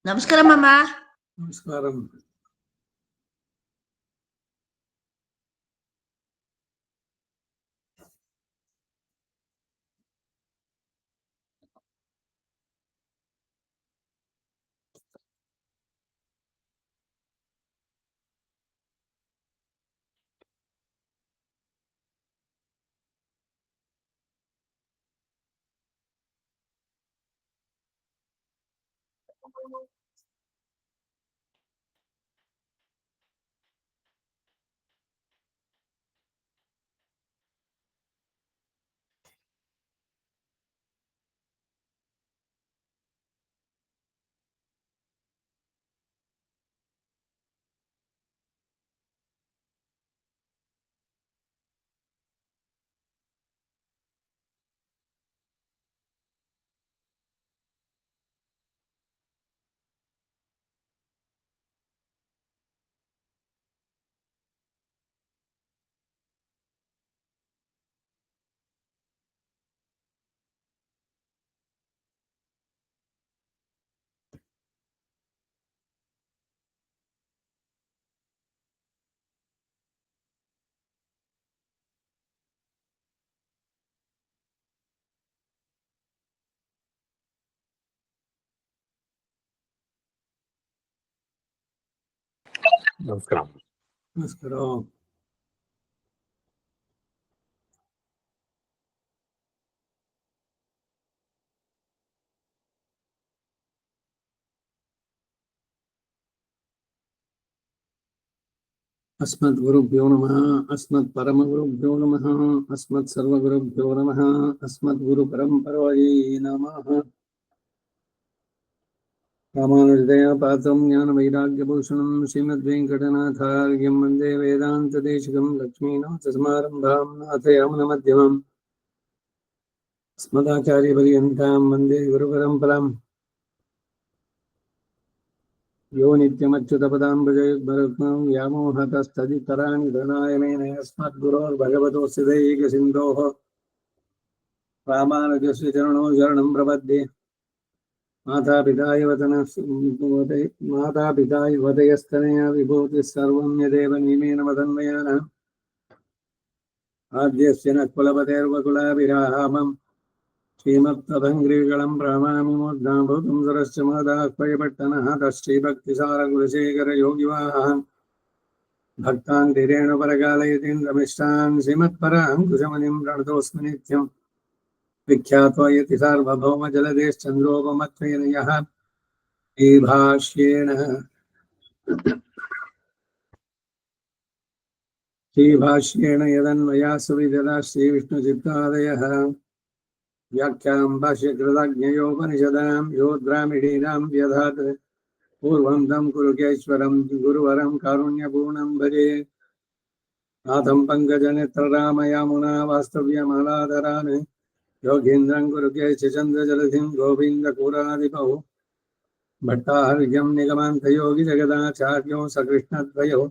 నమస్కారం అమ్మా. నమస్కారం. నమస్కారం. నమస్కారం. अस्मद्गुरुभ्यो नमः. अस्मत्परमगुरुभ्यो नमः. अस्मत्सर्वगुरुभ्यो नमः. अस्मद्गुरुपरम्परायै नमः. रामानुजदयापात्रं ज्ञानवैराग्यभूषणं श्रीमद्वेङ्कटनाथार्यं वन्दे वेदान्तदेशिकं लक्ष्मीनाथसमारम्भां नाथयामुनमध्यमम् अस्मदाचार्यपर्यन्तां वन्दे गुरुपरम्पराम्. यो नित्यमच्युतपदाम्बुजयुग्मरुक्मं व्यामोहतस्तदितराणि धनायमेन अस्मद्गुरोर्भगवतोऽस्य दैकसिन्धोः रामानुजस्य चरणौ शरणं प्रपद्ये. मातापिता युवतयस्तनया विभूतिः सर्वं यदेव नियमेन वदन्वयानः आद्यस्य न कुलपतेर्वकुलाभिरामं श्रीमत्तदङ्घ्रिगलं प्रणमामि मूर्धाभूतं सरश्च महदाह्वयपट्टनः तश्रीभक्तिसारकुलशेखरयोगिवाहः भक्तान् धीरेणुपरकालयतीन्द्रमिष्टान् श्रीमत्पराङ्कुशमुनिं प्रणतोऽस्मि नित्यम्. विख्यातो यति सार्वभौमजलदेश्चन्द्रोपमत्वेन यः श्रीभाष्येण यदन्वयासुविददा श्रीविष्णुचित्तादयः व्याख्यां भाष्यकृतज्ञयोपनिषदां यो द्रामिडीनां व्यधात् पूर्वं तं कुरुकेश्वरं गुरुवरं कारुण्यपूर्णं भजे नाथं पङ्कजनेत्ररामयामुना वास्तव्यमालाधरान् योगीन्द्रं कुरुकेशचन्द्रजलधिं गोविन्दपुरादिपौ भट्टार्घ्यं निगमान्तयोगिजगदाचार्यो सकृष्णद्वयो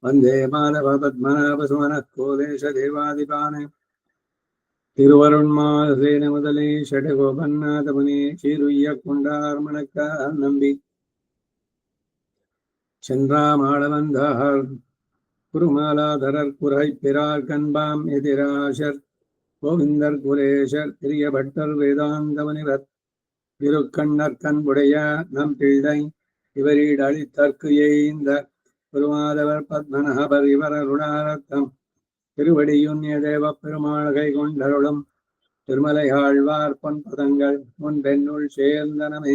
वन्दे माधवपद्मनाभसुमनः कोलेशदेवादिपान् திருவருண்மாசேன முதலே ஷடகோபநாதமுனி சீருய்ய கொண்டார்மணக்கா நம்பி சென்றாமாளவந்தார் குருமாலாதரர் குரை பிறார் கண்பாம் எதிராஷர் கோவிந்தர் குலேஷர் திரிய பட்டர் வேதாந்தமுனிவர் திருக்கண்ணர் கண்புடைய நம் பிள்ளை இவரீடு அளித்தற்கு ஏய்ந்த குருமாதவர் பத்மநாபர் இவர் அருணாரத்தம் திருவடியுன்ய தேவ பெருமாள்கை கொண்டருளும் திருமலை ஆழ்வார் பொன்பதங்கள் முன்பென்னுள் சேர்ந்தனமே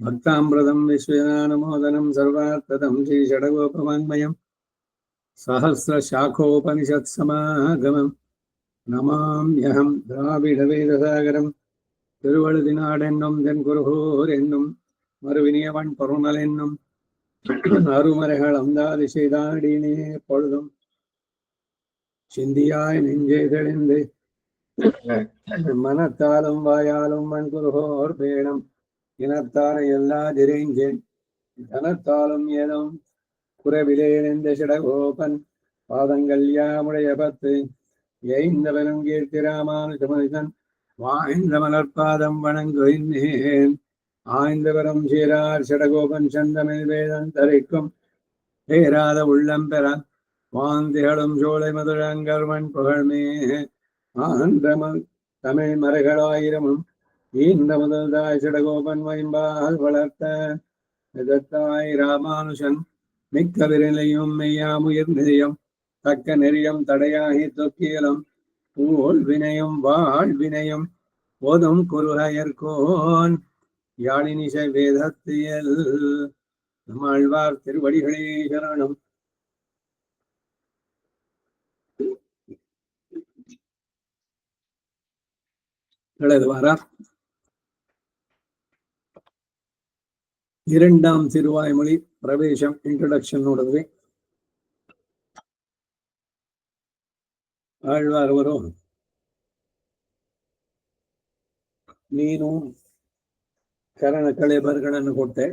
பக்தாமிரதம் விஸ்வநானமோதனம் சர்வார்த்ததம் ஸ்ரீ ஷடகோபவாங்மயம் சஹஸ்ர சாகோபனிஷத் சமாகமம் நமாம்யகம் திராவிட வேதசாகரம் திருவழுதினாடென்னும் தென்குருகூர் என்னும் மறுவினியவன் பொருணல் என்னும் அருமறைகள் அந்தாதி செய்தாடினே பொழுதும் சிந்தியாய் நெஞ்சே தெளிந்து மனத்தாலும் வாயாலும் மண்குருகோர் பேணம் இனத்தார எல்லா திரைஞ்சேன் தனத்தாலும் ஏதும் குறைவிலேன் இந்த சிடகோபன் பாதங்கள் யாமுடைய பத்து எய்ந்தவனும் கீர்த்தி ராமானுஜமனிதன் வாய்ந்த மலர்பாதம் வணங்குகின்றேன் ஆய்ந்தவரும் சீரார் சிடகோபன் சந்தமிழ் வேதம் தரிக்கும் பேராத உள்ளம் பெற வாந்திகளும் சோலை மதுரங்கர்வன் புகழ்மே ஆந்திரமல் தமிழ் மறைகளாயிரமும் ஈந்த முதல்தாய் சிடகோபன் வைம்பால் வளர்த்த எதத்தாய் ராமானுஷன் மிக்க விரலையும் மெய்யாமுயிர் நிதியம் தக்க நெறியம் தடையாகி தொக்கியலும் ஊழ் வினையும் வாழ்வினையும் போதும் குருகயர்கோன் யாழினிசை வேதத்தியல் நம்மாழ்வார் திருவடிகளே சரணம். ಕಳೆದ ವಾರ இரண்டாம் திருவாய்மொழி பிரவேசம் ಇಂಟ್ರೊಡಕ್ಷನ್ ನೋಡಿದ್ವಿ. ಆಳ್ವಾರ್ ಅವರು ನೀನು ಕರಣ ಕಳೆಬರಗಳನ್ನು ಕೊಟ್ಟೆ,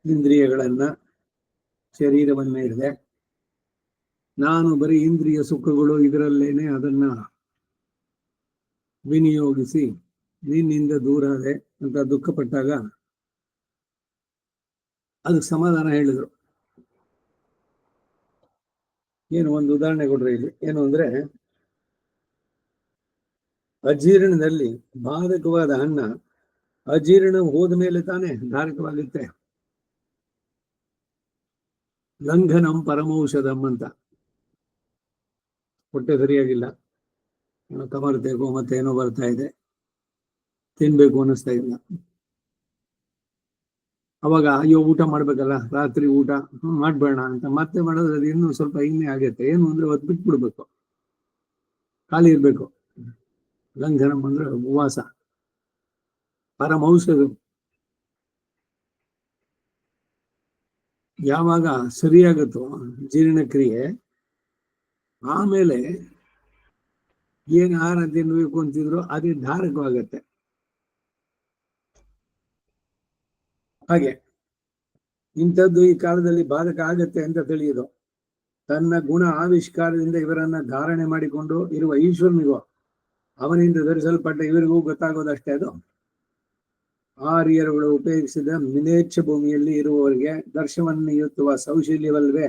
ಇಂದ್ರಿಯಗಳನ್ನ ಶರೀರವನ್ನ ಹಿಡಿದೆ, ನಾನು ಬರೀ ಇಂದ್ರಿಯ ಸುಖಗಳು ಇದರಲ್ಲೇನೆ ಅದನ್ನ ವಿನಿಯೋಗಿಸಿ ನಿನ್ನಿಂದ ದೂರ ಆದೆ ಅಂತ ದುಃಖಪಟ್ಟಾಗ ಅದಕ್ಕೆ ಸಮಾಧಾನ ಹೇಳಿದ್ರು. ಏನು ಒಂದು ಉದಾಹರಣೆ ಕೊಡ್ರಿ ಇಲ್ಲಿ. ಏನು ಅಂದ್ರೆ, ಅಜೀರ್ಣದಲ್ಲಿ ಬಾಧಕವಾದ ಅನ್ನ ಅಜೀರ್ಣ ಹೋದ ಮೇಲೆ ತಾನೇ ಧಾರಕವಾಗುತ್ತೆ. ಲಂಘನಂ ಪರಮೌಷಧಂ ಅಂತ. ಹೊಟ್ಟೆ ಸರಿಯಾಗಿಲ್ಲ, ಕಮರ್ತೆಗೋ ಮತ್ತೇನೋ ಬರ್ತಾ ಇದೆ, ತಿನ್ಬೇಕು ಅನ್ನಿಸ್ತಾ ಇಲ್ಲ. ಅವಾಗ ಅಯ್ಯೋ ಊಟ ಮಾಡ್ಬೇಕಲ್ಲ, ರಾತ್ರಿ ಊಟ ಮಾಡ್ಬೇಡ ಅಂತ ಮತ್ತೆ ಮಾಡೋದ್ರೆ ಅದು ಇನ್ನೂ ಸ್ವಲ್ಪ ಇನ್ನೇ ಆಗತ್ತೆ. ಏನು ಅಂದ್ರೆ ಅವತ್ತು ಬಿಟ್ಬಿಡ್ಬೇಕು, ಖಾಲಿ ಇರ್ಬೇಕು. ಲಂಘನಂ ಅಂದ್ರೆ ಉಪವಾಸ. ಪರಮೌಷಧ ಯಾವಾಗ ಸರಿಯಾಗತ್ತೋ ಜೀರ್ಣಕ್ರಿಯೆ, ಆಮೇಲೆ ಏನ್ ಆಹಾರ ತಿನ್ಬೇಕು ಅಂತಿದ್ರು ಅದೇ ಧಾರಕವಾಗತ್ತೆ. ಹಾಗೆ ಇಂಥದ್ದು ಈ ಕಾಲದಲ್ಲಿ ಬಾಧಕ ಆಗತ್ತೆ ಅಂತ ತಿಳಿಯುದು. ತನ್ನ ಗುಣ ಆವಿಷ್ಕಾರದಿಂದ ಇವರನ್ನ ಧಾರಣೆ ಮಾಡಿಕೊಂಡು ಇರುವ ಈಶ್ವರನಿಗೂ ಅವನಿಂದ ಧರಿಸಲ್ಪಟ್ಟ ಇವರಿಗೂ ಗೊತ್ತಾಗೋದಷ್ಟೇ. ಅದು ಆರ್ಯರುಗಳು ಉಪಯೋಗಿಸಿದ ಮಿಲೇಚ್ಛ ಭೂಮಿಯಲ್ಲಿ ಇರುವವರಿಗೆ ದರ್ಶನವನ್ನು ಎತ್ತುವ ಸೌಶಲ್ಯವಲ್ವೇ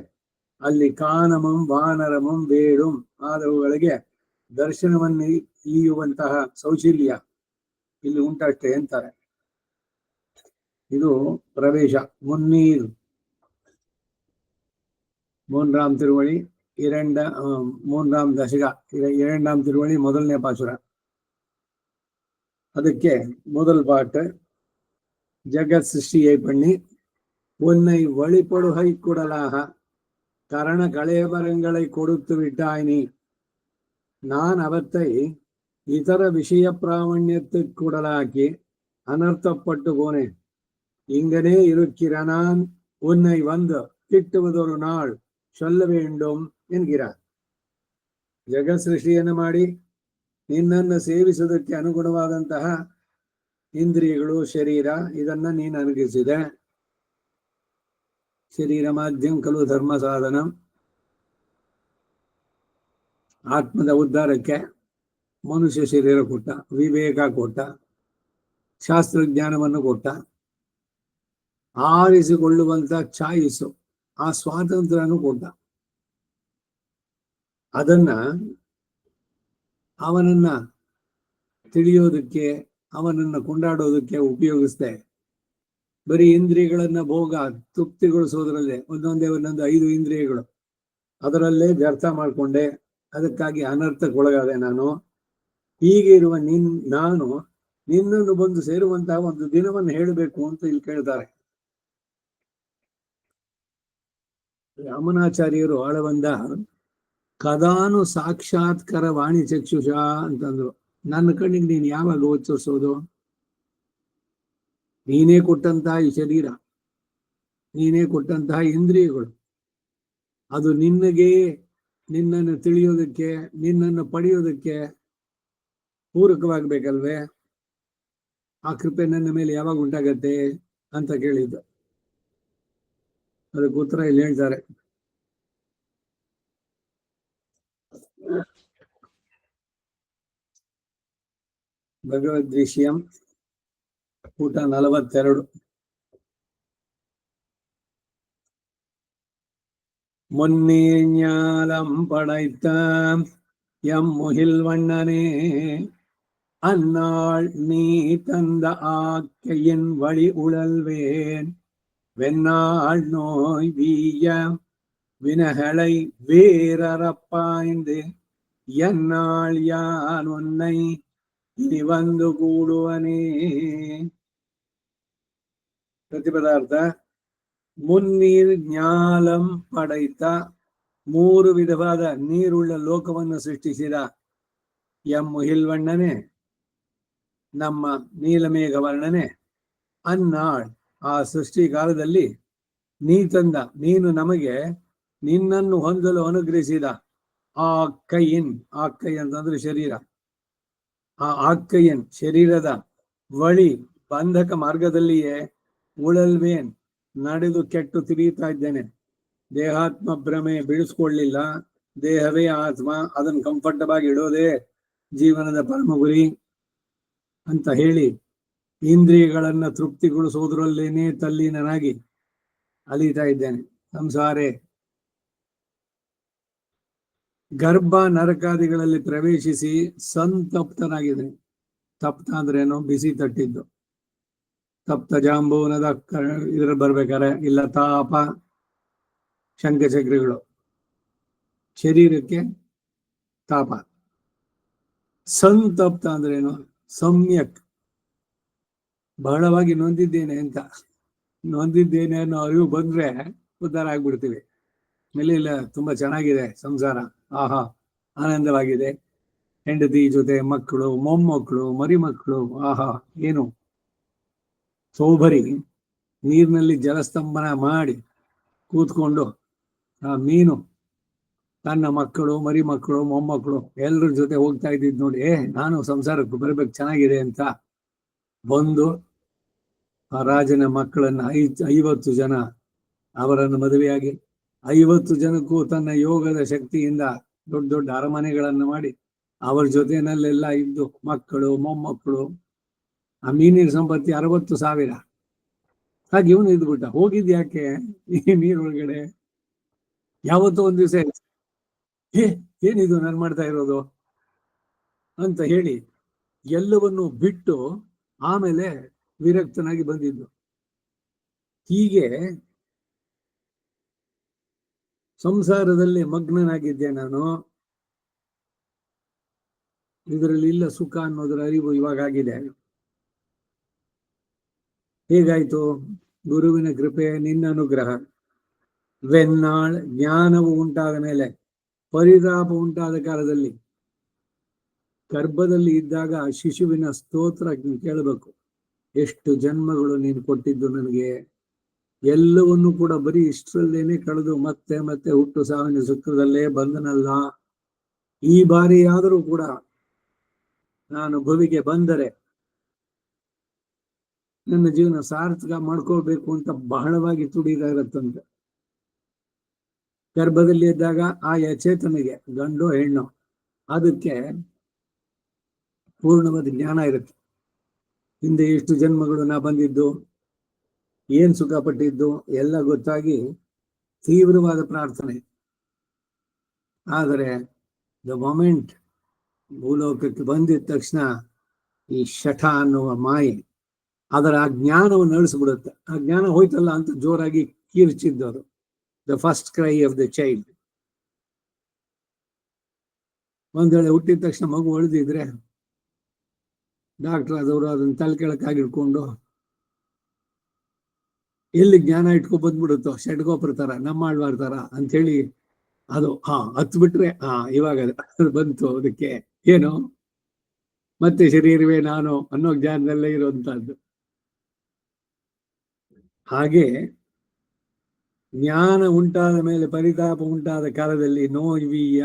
ಅಲ್ಲಿ ಕಾನಮಂ ವಾನರಮಂ ಬೇಡುಂ ಆದವುಗಳಿಗೆ ದರ್ಶನವನ್ನು ಇಯುವಂತಹ ಸೌಶಲ್ಯ ಇಲ್ಲಿ ಉಂಟಷ್ಟೇ ಅಂತಾರೆ. ಇದು ಪ್ರವೇಶ. ಮುನ್ನೀರ್ ಮೂನ್ರಾಮ್ ತಿರುವಳಿ மூன்றாம் தசக, இரண்டாம் திருவழி முதல்னே பாசுர. அதுக்கு முதல் பாட்டு, ஜெகத் சிருஷ்டியை பண்ணி உன்னை வழிபடுகை குடலாக கரண கலேபரங்களை கொடுத்து விட்டாய் நீ, நான் அவற்றை இதர விஷய பிராமணியத்துக்குடலாக்கி அனர்த்தப்பட்டு போனேன். இங்கனே இருக்கிறான், உன்னை வந்து கிட்டுவதொரு நாள் சொல்ல வேண்டும் என்கிறார். ಜಗತ್ ಸೃಷ್ಟಿಯನ್ನು ಮಾಡಿ ನಿನ್ನನ್ನು ಸೇವಿಸುವುದಕ್ಕೆ ಅನುಗುಣವಾದಂತಹ ಇಂದ್ರಿಯಗಳು, ಶರೀರ, ಇದನ್ನ ನೀನು ಅನುಗ್ರಹಿಸಿದೆ. ಶರೀರ ಮಾಧ್ಯಮ ಖಲು ಧರ್ಮ ಸಾಧನ. ಆತ್ಮದ ಉದ್ಧಾರಕ್ಕೆ ಮನುಷ್ಯ ಶರೀರ ಕೊಟ್ಟ, ವಿವೇಕ ಕೊಟ್ಟ, ಶಾಸ್ತ್ರಜ್ಞಾನವನ್ನು ಕೊಟ್ಟ, ಆರಿಸಿಕೊಳ್ಳುವಂತ ಚಾಯಿಸು, ಆ ಸ್ವಾತಂತ್ರ್ಯನು ಕೊಟ್ಟ. ಅದನ್ನ ಅವನನ್ನ ತಿಳಿಯೋದಕ್ಕೆ, ಅವನನ್ನ ಕೊಂಡಾಡೋದಕ್ಕೆ ಉಪಯೋಗಿಸ್ದೆ. ಬರೀ ಇಂದ್ರಿಯಗಳನ್ನ ಭೋಗ ತೃಪ್ತಿಗೊಳಿಸೋದ್ರಲ್ಲೇ ಒಂದೊಂದು 5 ಇಂದ್ರಿಯಗಳು ಅದರಲ್ಲೇ ವ್ಯರ್ಥ ಮಾಡಿಕೊಂಡೆ. ಅದಕ್ಕಾಗಿ ಅನರ್ಥಕ್ಕೊಳಗಾದೆ ನಾನು. ಹೀಗೆ ಇರುವ ನಾನು ನಿನ್ನನ್ನು ಬಂದು ಸೇರುವಂತಹ ಒಂದು ದಿನವನ್ನು ಹೇಳಬೇಕು ಅಂತ ಇಲ್ಲಿ ಕೇಳ್ತಾರೆ. ರಾಮನಾಚಾರ್ಯರು ಆಳವಂದ ಕದಾನು ಸಾಕ್ಷಾತ್ಕರ ವಾಣಿ ಚಕ್ಷುಷ ಅಂತಂದ್ರು. ನನ್ನ ಕಣ್ಣಿಗೆ ನೀನು ಯಾವಾಗ ಗೋಚರಿಸೋದು? ನೀನೇ ಕೊಟ್ಟಂತಹ ಈ ಶರೀರ, ನೀನೇ ಕೊಟ್ಟಂತಹ ಇಂದ್ರಿಯಗಳು, ಅದು ನಿನ್ನನ್ನು ತಿಳಿಯೋದಕ್ಕೆ, ನಿನ್ನನ್ನು ಪಡೆಯೋದಕ್ಕೆ ಪೂರಕವಾಗಬೇಕಲ್ವೇ? ಆ ಕೃಪೆ ನನ್ನ ಮೇಲೆ ಯಾವಾಗ ಉಂಟಾಗತ್ತೆ ಅಂತ ಕೇಳಿದ್ದು. ಅದಕ್ಕೆ ಉತ್ತರ ಇಲ್ಲಿ ಹೇಳ್ತಾರೆ. ಭಗವದ್ವಿಷಯಂ ಪುಟ 42. முன்னேஞாலம் படைத்த முகில்வண்ணனே, அந்நாள் நீ தந்த ஆக்கையின் வழி உழல்வேன். வெண்ணாள் நோய் வீய வினகளை வேறறப்பாய்ந்து எந்நாள் யான் உன்னை இனி வந்து கூடுவனே. ಪ್ರತಿಪದಾರ್ಥ. ಮುನ್ನೀರ್ ಜ್ಞಾಲಂ ಪಡೈತ, 3 ವಿಧವಾದ ನೀರುಳ್ಳ ಲೋಕವನ್ನು ಸೃಷ್ಟಿಸಿದ ಮುಹಿಲ್ವಣ್ಣನೆ, ನಮ್ಮ ನೀಲಮೇಘವರ್ಣನೆ. ಅನ್ನಾಳ್, ಆ ಸೃಷ್ಟಿ ಕಾಲದಲ್ಲಿ ನೀನು ನಮಗೆ ನಿನ್ನನ್ನು ಹೊಂದಲು ಅನುಗ್ರಹಿಸಿದ ಆ ಕೈಯಿನ್, ಆಕ್ಕೈ ಅಂತಂದ್ರೆ ಶರೀರ, ಆ ಆಕ್ಕೈಯನ್ ಶರೀರದ ವಳಿ ಬಂಧಕ ಮಾರ್ಗದಲ್ಲಿಯೇ ಉಳಲ್ವೇನ್, ನಡೆದು ಕೆಟ್ಟು ತಿರುಗುತ್ತಾ ಇದ್ದೇನೆ. ದೇಹಾತ್ಮ ಭ್ರಮೆ ಬಿಡಿಸ್ಕೊಳ್ಳಿಲ್ಲ, ದೇಹವೇ ಆತ್ಮ, ಅದನ್ನು ಕಂಫರ್ಟಬಲ್ ಆಗಿ ಇಡೋದೇ ಜೀವನದ ಪರಮ ಗುರಿ ಅಂತ ಹೇಳಿ ಇಂದ್ರಿಯಗಳನ್ನ ತೃಪ್ತಿಗೊಳಿಸೋದ್ರಲ್ಲೇನೆ ತಲ್ಲೀನನಾಗಿ ಅಲೀತಾ ಇದ್ದೇನೆ. ಸಂಸಾರೇ ಗರ್ಭ ನರಕಾದಿಗಳಲ್ಲಿ ಪ್ರವೇಶಿಸಿ ಸಂತಪ್ತನಾಗಿದ್ದೇನೆ. ತಪ್ತ ಅಂದ್ರೇನು? ಬಿಸಿ ತಟ್ಟಿದ್ದು. ತಪ್ತ ಜಾಂಬೂನದ ಇದ್ರ ಬರ್ಬೇಕಾರೆ, ಇಲ್ಲ ತಾಪ, ಶಂಖಚಕ್ರಿಗಳು, ಶರೀರಕ್ಕೆ ತಾಪ. ಸಂತಪ್ತ ಅಂದ್ರೇನು? ಸಮ್ಯಕ್, ಬಹಳವಾಗಿ ನೊಂದಿದ್ದೇನೆ ಅಂತ. ನೊಂದಿದ್ದೇನೆ ಅನ್ನೋ ಅರಿವು ಬಂದ್ರೆ ಉದ್ಧಾರ ಆಗ್ಬಿಡ್ತೀವಿ. ಇಲ್ಲ ತುಂಬಾ ಚೆನ್ನಾಗಿದೆ ಸಂಸಾರ, ಆಹಾ ಆನಂದವಾಗಿದೆ, ಹೆಂಡತಿ ಜೊತೆ ಮಕ್ಕಳು, ಮೊಮ್ಮಕ್ಕಳು, ಮರಿಮಕ್ಕಳು, ಆಹಾ ಏನು ಸೌಭರಿ. ನೀರಿನಲ್ಲಿ ಜಲಸ್ತಂಭನ ಮಾಡಿ ಕೂತ್ಕೊಂಡು ಆ ಮೀನು ತನ್ನ ಮಕ್ಕಳು, ಮರಿಮಕ್ಕಳು, ಮೊಮ್ಮಕ್ಕಳು ಎಲ್ಲರ ಜೊತೆ ಹೋಗ್ತಾ ಇದ್ದಿದ್ದು ನೋಡಿ, ನಾನು ಸಂಸಾರಕ್ಕೆ ಬರ್ಬೇಕು ಚೆನ್ನಾಗಿದೆ ಅಂತ ಬಂದು ಆ ರಾಜನ ಮಕ್ಕಳನ್ನ 50 ಜನ ಅವರನ್ನು ಮದುವೆಯಾಗಿ 50 ಜನಕ್ಕೂ ತನ್ನ ಯೋಗದ ಶಕ್ತಿಯಿಂದ ದೊಡ್ಡ ದೊಡ್ಡ ಅರಮನೆಗಳನ್ನು ಮಾಡಿ ಅವರ ಜೊತೆನಲ್ಲೆಲ್ಲ ಇದ್ದು ಮಕ್ಕಳು, ಮೊಮ್ಮಕ್ಕಳು, ಆ ಮೀನಿನ ಸಂಪತ್ತಿ 60,000. ಹಾಗೆ ಇವನು ಇದ್ಬಿಟ್ಟ. ಹೋಗಿದ್ ಯಾಕೆ ಈ ನೀರೊಳಗಡೆ? ಯಾವತ್ತೋ ಒಂದ್ ದಿವಸ ಏನಿದು ನಾನು ಮಾಡ್ತಾ ಇರೋದು ಅಂತ ಹೇಳಿ ಎಲ್ಲವನ್ನು ಬಿಟ್ಟು ಆಮೇಲೆ ವಿರಕ್ತನಾಗಿ ಬಂದಿದ್ದು. ಹೀಗೆ ಸಂಸಾರದಲ್ಲಿ ಮಗ್ನನಾಗಿದ್ದೆ ನಾನು. ಇದರಲ್ಲಿ ಇಲ್ಲ ಸುಖ ಅನ್ನೋದರ ಅರಿವು ಇವಾಗ ಆಗಿದೆ. ಹೇಗಾಯ್ತು? ಗುರುವಿನ ಕೃಪೆ, ನಿನ್ನ ಅನುಗ್ರಹ. ವೆನ್ನಾಳ್ ಜ್ಞಾನವು ಉಂಟಾದ ಮೇಲೆ, ಪರಿತಾಪ ಉಂಟಾದ ಕಾಲದಲ್ಲಿ, ಗರ್ಭದಲ್ಲಿ ಇದ್ದಾಗ ಶಿಶುವಿನ ಸ್ತೋತ್ರ ಕೇಳಬೇಕು. ಎಷ್ಟು ಜನ್ಮಗಳು ನೀನು ಕೊಟ್ಟಿದ್ದು ನನಗೆ, ಎಲ್ಲವನ್ನು ಕೂಡ ಬರೀ ಇಷ್ಟರಲ್ಲೇನೆ ಕಳೆದು ಮತ್ತೆ ಮತ್ತೆ ಹುಟ್ಟು ಸಾವಿನ ಸುಖದಲ್ಲೇ ಬಂದನಲ್ಲ. ಈ ಬಾರಿ ಆದರೂ ಕೂಡ ನಾನು ಭುವಿಗೆ ಬಂದರೆ ನನ್ನ ಜೀವನ ಸಾರ್ಥಕ ಮಾಡ್ಕೋಬೇಕು ಅಂತ ಬಹಳವಾಗಿ ತುಡಿತಾ ಇರತ್ತಂತೆ. ಗರ್ಭದಲ್ಲಿ ಇದ್ದಾಗ ಆ ಚೇತನಿಗೆ ಗಂಡು ಹೆಣ್ಣು ಅದಕ್ಕೆ ಪೂರ್ಣವಾದ ಜ್ಞಾನ ಇರುತ್ತೆ. ಹಿಂದೆ ಎಷ್ಟು ಜನ್ಮಗಳು ನಾ ಬಂದಿದ್ದು, ಏನ್ ಸುಖ ಪಟ್ಟಿದ್ದು ಎಲ್ಲ ಗೊತ್ತಾಗಿ ತೀವ್ರವಾದ ಪ್ರಾರ್ಥನೆ. ಆದರೆ ದ ಮೊಮೆಂಟ್ ಭೂಲೋಕಕ್ಕೆ ಬಂದಿದ ತಕ್ಷಣ ಈ ಶಠ ಅನ್ನುವ ಮಾಯೆ ಅದರ ಆ ಜ್ಞಾನವನ್ನು ಅಳಿಸ್ಬಿಡುತ್ತೆ. ಆ ಜ್ಞಾನ ಹೋಯ್ತಲ್ಲ ಅಂತ ಜೋರಾಗಿ ಕೀರ್ಚಿದ್ದವರು. The first cry of the child. ಒಂದ್ ವೇಳೆ ಹುಟ್ಟಿದ ತಕ್ಷಣ ಮಗು ಅಳ್ದಿದ್ರೆ ಡಾಕ್ಟರ್ ಆದವರು ಅದನ್ನ ತಲೆ ಕೆಳಕಾಗಿಡ್ಕೊಂಡು ಎಲ್ಲಿ ಜ್ಞಾನ ಇಟ್ಕೊ ಬಂದ್ಬಿಡುತ್ತೋ ಷಡ್ಗೋಪುರ ತರ ನಮ್ಮಾಳ್ವಾರ್ ತರ ಅಂತೇಳಿ ಅದು ಹತ್ ಬಿಟ್ರೆ ಇವಾಗ ಬಂತು ಅದಕ್ಕೆ ಏನು ಮತ್ತೆ ಶರೀರವೇ ನಾನು ಅನ್ನೋ ಜ್ಞಾನದಲ್ಲೇ ಇರುವಂತಹದ್ದು. ಹಾಗೆ ಜ್ಞಾನ ಉಂಟಾದ ಮೇಲೆ ಪರಿತಾಪ ಉಂಟಾದ ಕಾಲದಲ್ಲಿ ನೋವಿಯ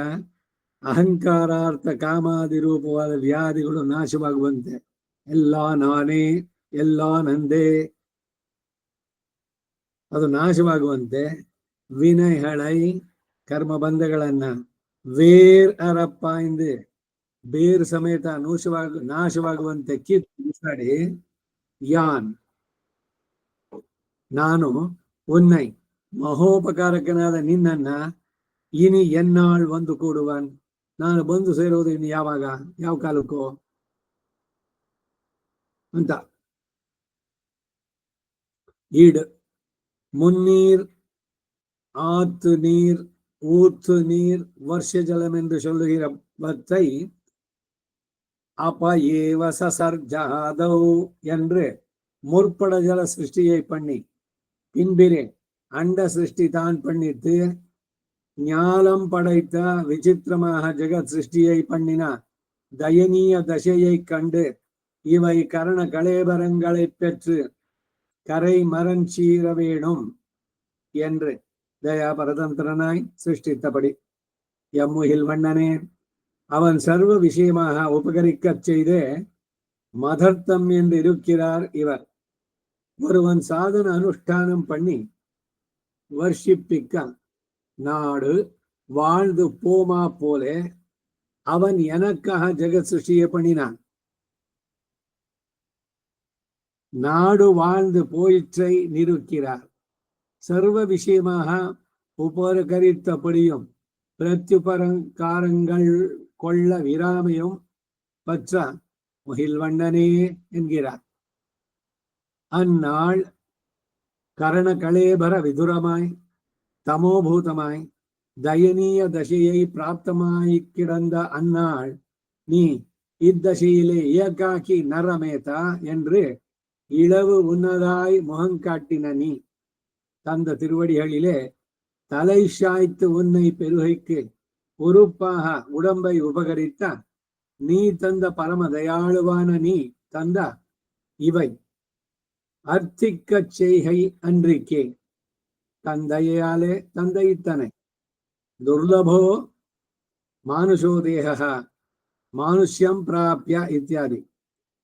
ಅಹಂಕಾರಾರ್ಥ ಕಾಮಾದಿ ರೂಪವಾದ ವ್ಯಾಧಿಗಳು ನಾಶವಾಗುವಂತೆ, ಎಲ್ಲ ನಾನೇ, ಎಲ್ಲ ನಂದೇ, ಅದು ನಾಶವಾಗುವಂತೆ ವಿನಯ್ ಹಳೈ ಕರ್ಮಬಂಧಗಳನ್ನ ವೇರ್ ಅರಪ್ಪ ಎಂದೇ ಬೇರು ಸಮೇತ ನಾಶವಾಗುವಂತೆ ಕಿತ್ತು ಬಿಸಾಡಿ ಯಾನ್ ನಾನು ಉನ್ನೈ ಮಹೋಪಕಾರಕನಾದ ನಿನ್ನನ್ನ ಇನಿ ಎನ್ನಾಳ್ ಒಂದು ಕೂಡುವನ್, ನಾನು ಬಂದು ಸೇರೋದು ಇನ್ನು ಯಾವಾಗ, ಯಾವ ಕಾಲಕ್ಕೂ ಅಂತ. ಈಡ್ ಮುನ್ನೀರ್ ಆತು ನೀರ್ ஊத்து நீர் வருஷ ஜலம் என்று சொல்லுகிறவற்றை அப்ப ஏவ சசர்ஜாதௌ என்று முற்பட ஜல சிருஷ்டியை பண்ணி பின்பிரே அண்ட சிருஷ்டி தான் பண்ணித்து ஞானம் படைத்த விசித்திரமாக ஜெகத் சிருஷ்டியை பண்ணின தயனீய தசையை கண்டு இவை கரண கலேபரங்களை பெற்று கரை மரஞ்சீர வேணும் என்று தயா பரதந்திரனாய் சிருஷ்டித்தபடி எம்முகில் வண்ணனே அவன் சர்வ விஷயமாக உபகரிக்கச் செய்தே மதர்த்தம் என்று இருக்கிறார் இவர். ஒருவன் சாதன அனுஷ்டானம் பண்ணி வர்ஷிப்பிக்க நாடு வாழ்ந்து போமா போலே அவன் எனக்காக ஜெகத் சிருஷ்டியை பண்ணினான். நாடு வாழ்ந்து போயிற்றை நிறுக்கிறார். சர்வ விஷயமாக உபகரித்தபடியும் பிரத்யுபகாரங்கள் கொள்ள விராமையும் பற்ற முகில்வண்ணனே என்கிறார். அந்நாள் கரண கலேபர விதுரமாய் தமோபூதமாய் தயனீய தசையை பிராப்தமாய் கிடந்த அந்நாள் நீ இத்தசையிலே ஏகாக்கி நரமேதா என்று இளவு உன்னதாய் முகங்காட்டின நீ தந்த திருவடிகளிலே தலை சாய்த்து உன்னை பெருகைக்கு பொறுப்பாக உடம்பை உபகரித்த நீ தந்த பரம தயாளுவான நீ தந்த இவை அர்த்திக்கச் செய்கை அன்றிக்கே தந்தையாலே தந்தையித்தனை துர்லபோ மானுஷோ தேக மானுஷ்யம் பிராப்ய இத்தியாதி.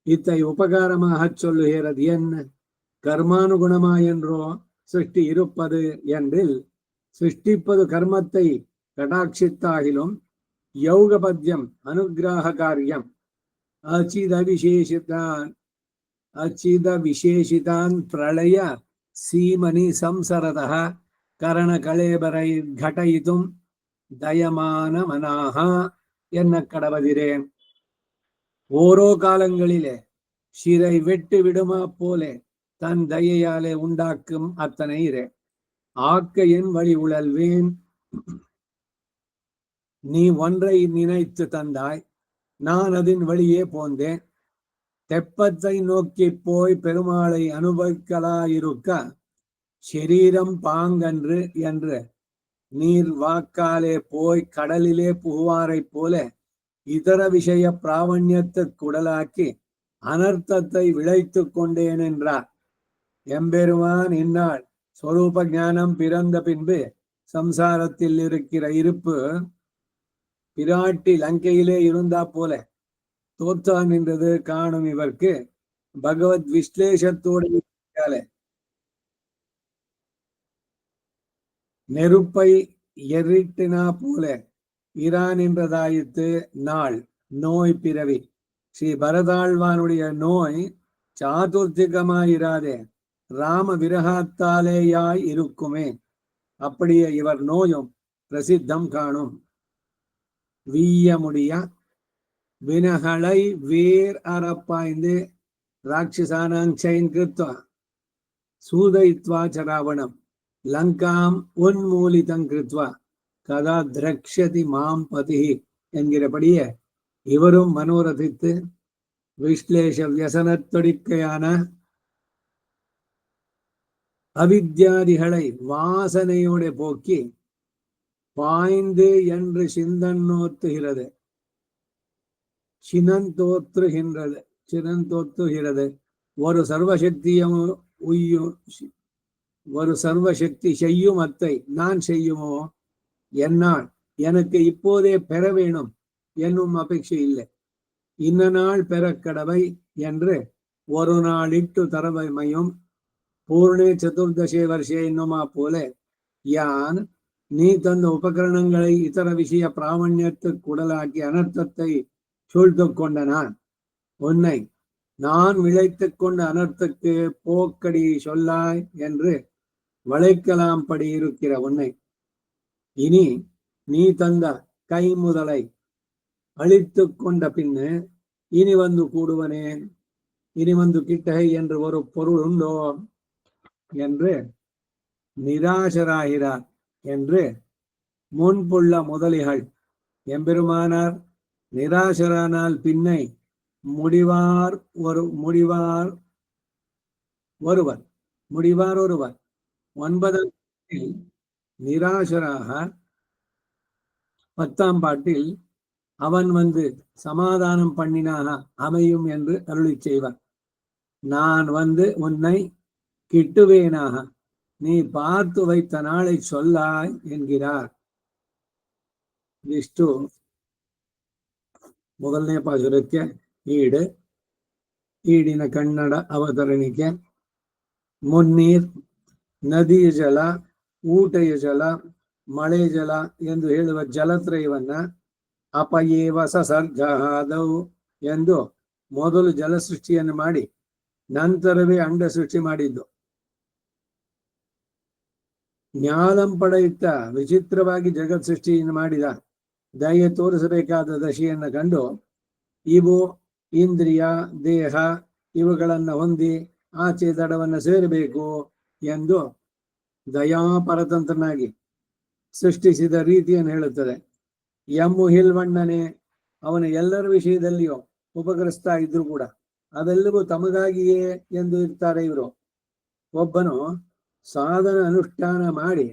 இத்தை உபகாரமாக சொல்லுகிறது என் கர்மானுகுணமாயென்றோ சிருஷ்டி இருப்பது என்றில் சிருஷ்டிப்பது கர்மத்தை கடாட்சித்தாகிலும் யௌகபத்யம் அனுகிரக காரியம் அச்சித விசேஷிதான் பிரளய சீமனி சம்சரதः கரண கலேபரை கடயிதும் தயமான மனாக என்ன கடவதிரேன். ஓரோ காலங்களிலே சிறை வெட்டு விடுமா போலே தன் தயையாலே உண்டாக்கும் அத்தனை இரே ஆக்க என் வழி உழல்வேன். நீ ஒன்றை நினைத்து தந்தாய், நான் அதன் வழியே போந்தேன். தெப்பத்தை நோக்கி போய் பெருமாளை அனுபவிக்கலாயிருக்க சரீரம் பாங்கன்று என்று நீர் வாக்காலே போய் கடலிலே புகுவாரை போல இதர விஷய பிராவண்யத்தை குடலாக்கி அனர்த்தத்தை விளைத்து கொண்டேன் என்றார். எம்பெருமான் இந்நாள் ஸ்வரூப ஞானம் பிறந்த பின்பு சம்சாரத்தில் இருக்கிற இருப்பு பிராட்டி லங்கையிலே இருந்தா போல தோற்றான் என்றது காணும் இவர்க்கு பகவத் விஸ்லேஷத்தோடு நெருப்பை எரிட்டினா போல இரான் என்றதாயித்து நாள் நோய் பிறவி. ஸ்ரீ பரதாழ்வானுடைய நோய் சாதுர்த்திகமாயிராதே ராம விரகத்தாலேயாய் இருக்குமே. அப்படியே இவர் நோயும் பிரசித்தம் காணும். வீய முடிய வினகளை வேர் அறப்பாய்ந்து ராட்சசானாஞ்சைன் கிருத்வா சூதயித்வா சராவணம் லங்காம் உன்மூலிதம் கிருத்வா கதா திரக்ஷதி மாம் பதி என்கிறபடியே இவரும் மனோரதித்து விஸ்லேஷ வியசனத்தொடிக்கையான அவித்யாதிகளை வாசனையோட போக்கி பாய்ந்து என்று சிந்தன்னோத்துகிறது சினந்தோற்றுகிறது. ஒரு சர்வசக்தியும் ஒரு சர்வசக்தி செய்யும் அத்தை நான் செய்யுமோ என்னால் எனக்கு இப்போதே பெற வேணும் என்னும் அபேட்சை இல்லை. இன்ன நாள் பெறக்கடவை என்று ஒரு நாளிட்டு தரவைமையும் பூர்ணே சதுர்தசே வருஷே என்னுமா போல யான் நீ தந்த உபகரணங்களை இதர விஷய பிராமணியத்துக்கு உடலாக்கி அனர்த்தத்தை சூழ்த்து கொண்ட நான் உன்னை நான் விளைத்துக் கொண்ட அனர்த்தக்கு போக்கடி சொல்லாய் என்று வளைக்கலாம் படி இருக்கிற உன்னை இனி நீ தந்த கை முதலை அழித்து கொண்ட பின்னு இனி வந்து கூடுவனேன் இனி வந்து கிட்டகை என்று ஒரு பொருள் உண்டோ என்று நிராசராகிறார் என்று முன்புள்ள முதலிகள். எம்பெருமானார் நிராசரானால் பின்னை ஒருவர் 9ஆம் நிராசராக 10ஆம் பாட்டில் அவன் வந்து சமாதானம் பண்ணினாக அமையும் என்று அருளி செய்வார். நான் வந்து உன்னை கிட்டுவேனாக நீ பார்த்து வைத்த நாளை சொல்லாய் என்கிறார். ಇಷ್ಟು ಮೊದಲನೇ ಪಾಸುರಕ್ಕೆ ಈಡಿನ ಕನ್ನಡ ಅವತರಣಿಕೆ. ಮುನ್ನೀರ್, ನದಿಯ ಜಲ, ಊಟೆಯ ಜಲ, ಮಳೆ ಜಲ ಎಂದು ಹೇಳುವ ಜಲತ್ರಯವನ್ನ ಅಪಯೇವ ಸಸರ್ಗಾದವು ಎಂದು ಮೊದಲು ಜಲ ಸೃಷ್ಟಿಯನ್ನು ಮಾಡಿ ನಂತರವೇ ಅಂಡ ಸೃಷ್ಟಿ ಮಾಡಿದ್ದು. ಜ್ಞಾನಂ ಪಡೆಯುತ್ತ ವಿಚಿತ್ರವಾಗಿ ಜಗತ್ ಸೃಷ್ಟಿಯನ್ನು ಮಾಡಿದ. ದಯೆ ತೋರಿಸಬೇಕಾದ ದಶೆಯನ್ನು ಕಂಡು ಇವು ಇಂದ್ರಿಯ ದೇಹ ಇವುಗಳನ್ನ ಹೊಂದಿ ಆಚೆ ದಡವನ್ನು ಸೇರಬೇಕು ಎಂದು ದಯಾಪರತಂತ್ರನಾಗಿ ಸೃಷ್ಟಿಸಿದ ರೀತಿಯನ್ನು ಹೇಳುತ್ತದೆ. ಎಮ್ಮು ಹಿಲ್ವಣ್ಣನೆ ಅವನ ಎಲ್ಲರ ವಿಷಯದಲ್ಲಿಯೂ ಉಪಕರಿಸ್ತಾ ಇದ್ರು ಕೂಡ ಅದೆಲ್ಲವೂ ತಮಗಾಗಿಯೇ ಎಂದು ಇರ್ತಾರೆ ಇವರು. ಒಬ್ಬನು ಸಾಧನ ಅನುಷ್ಠಾನ ಮಾಡಿ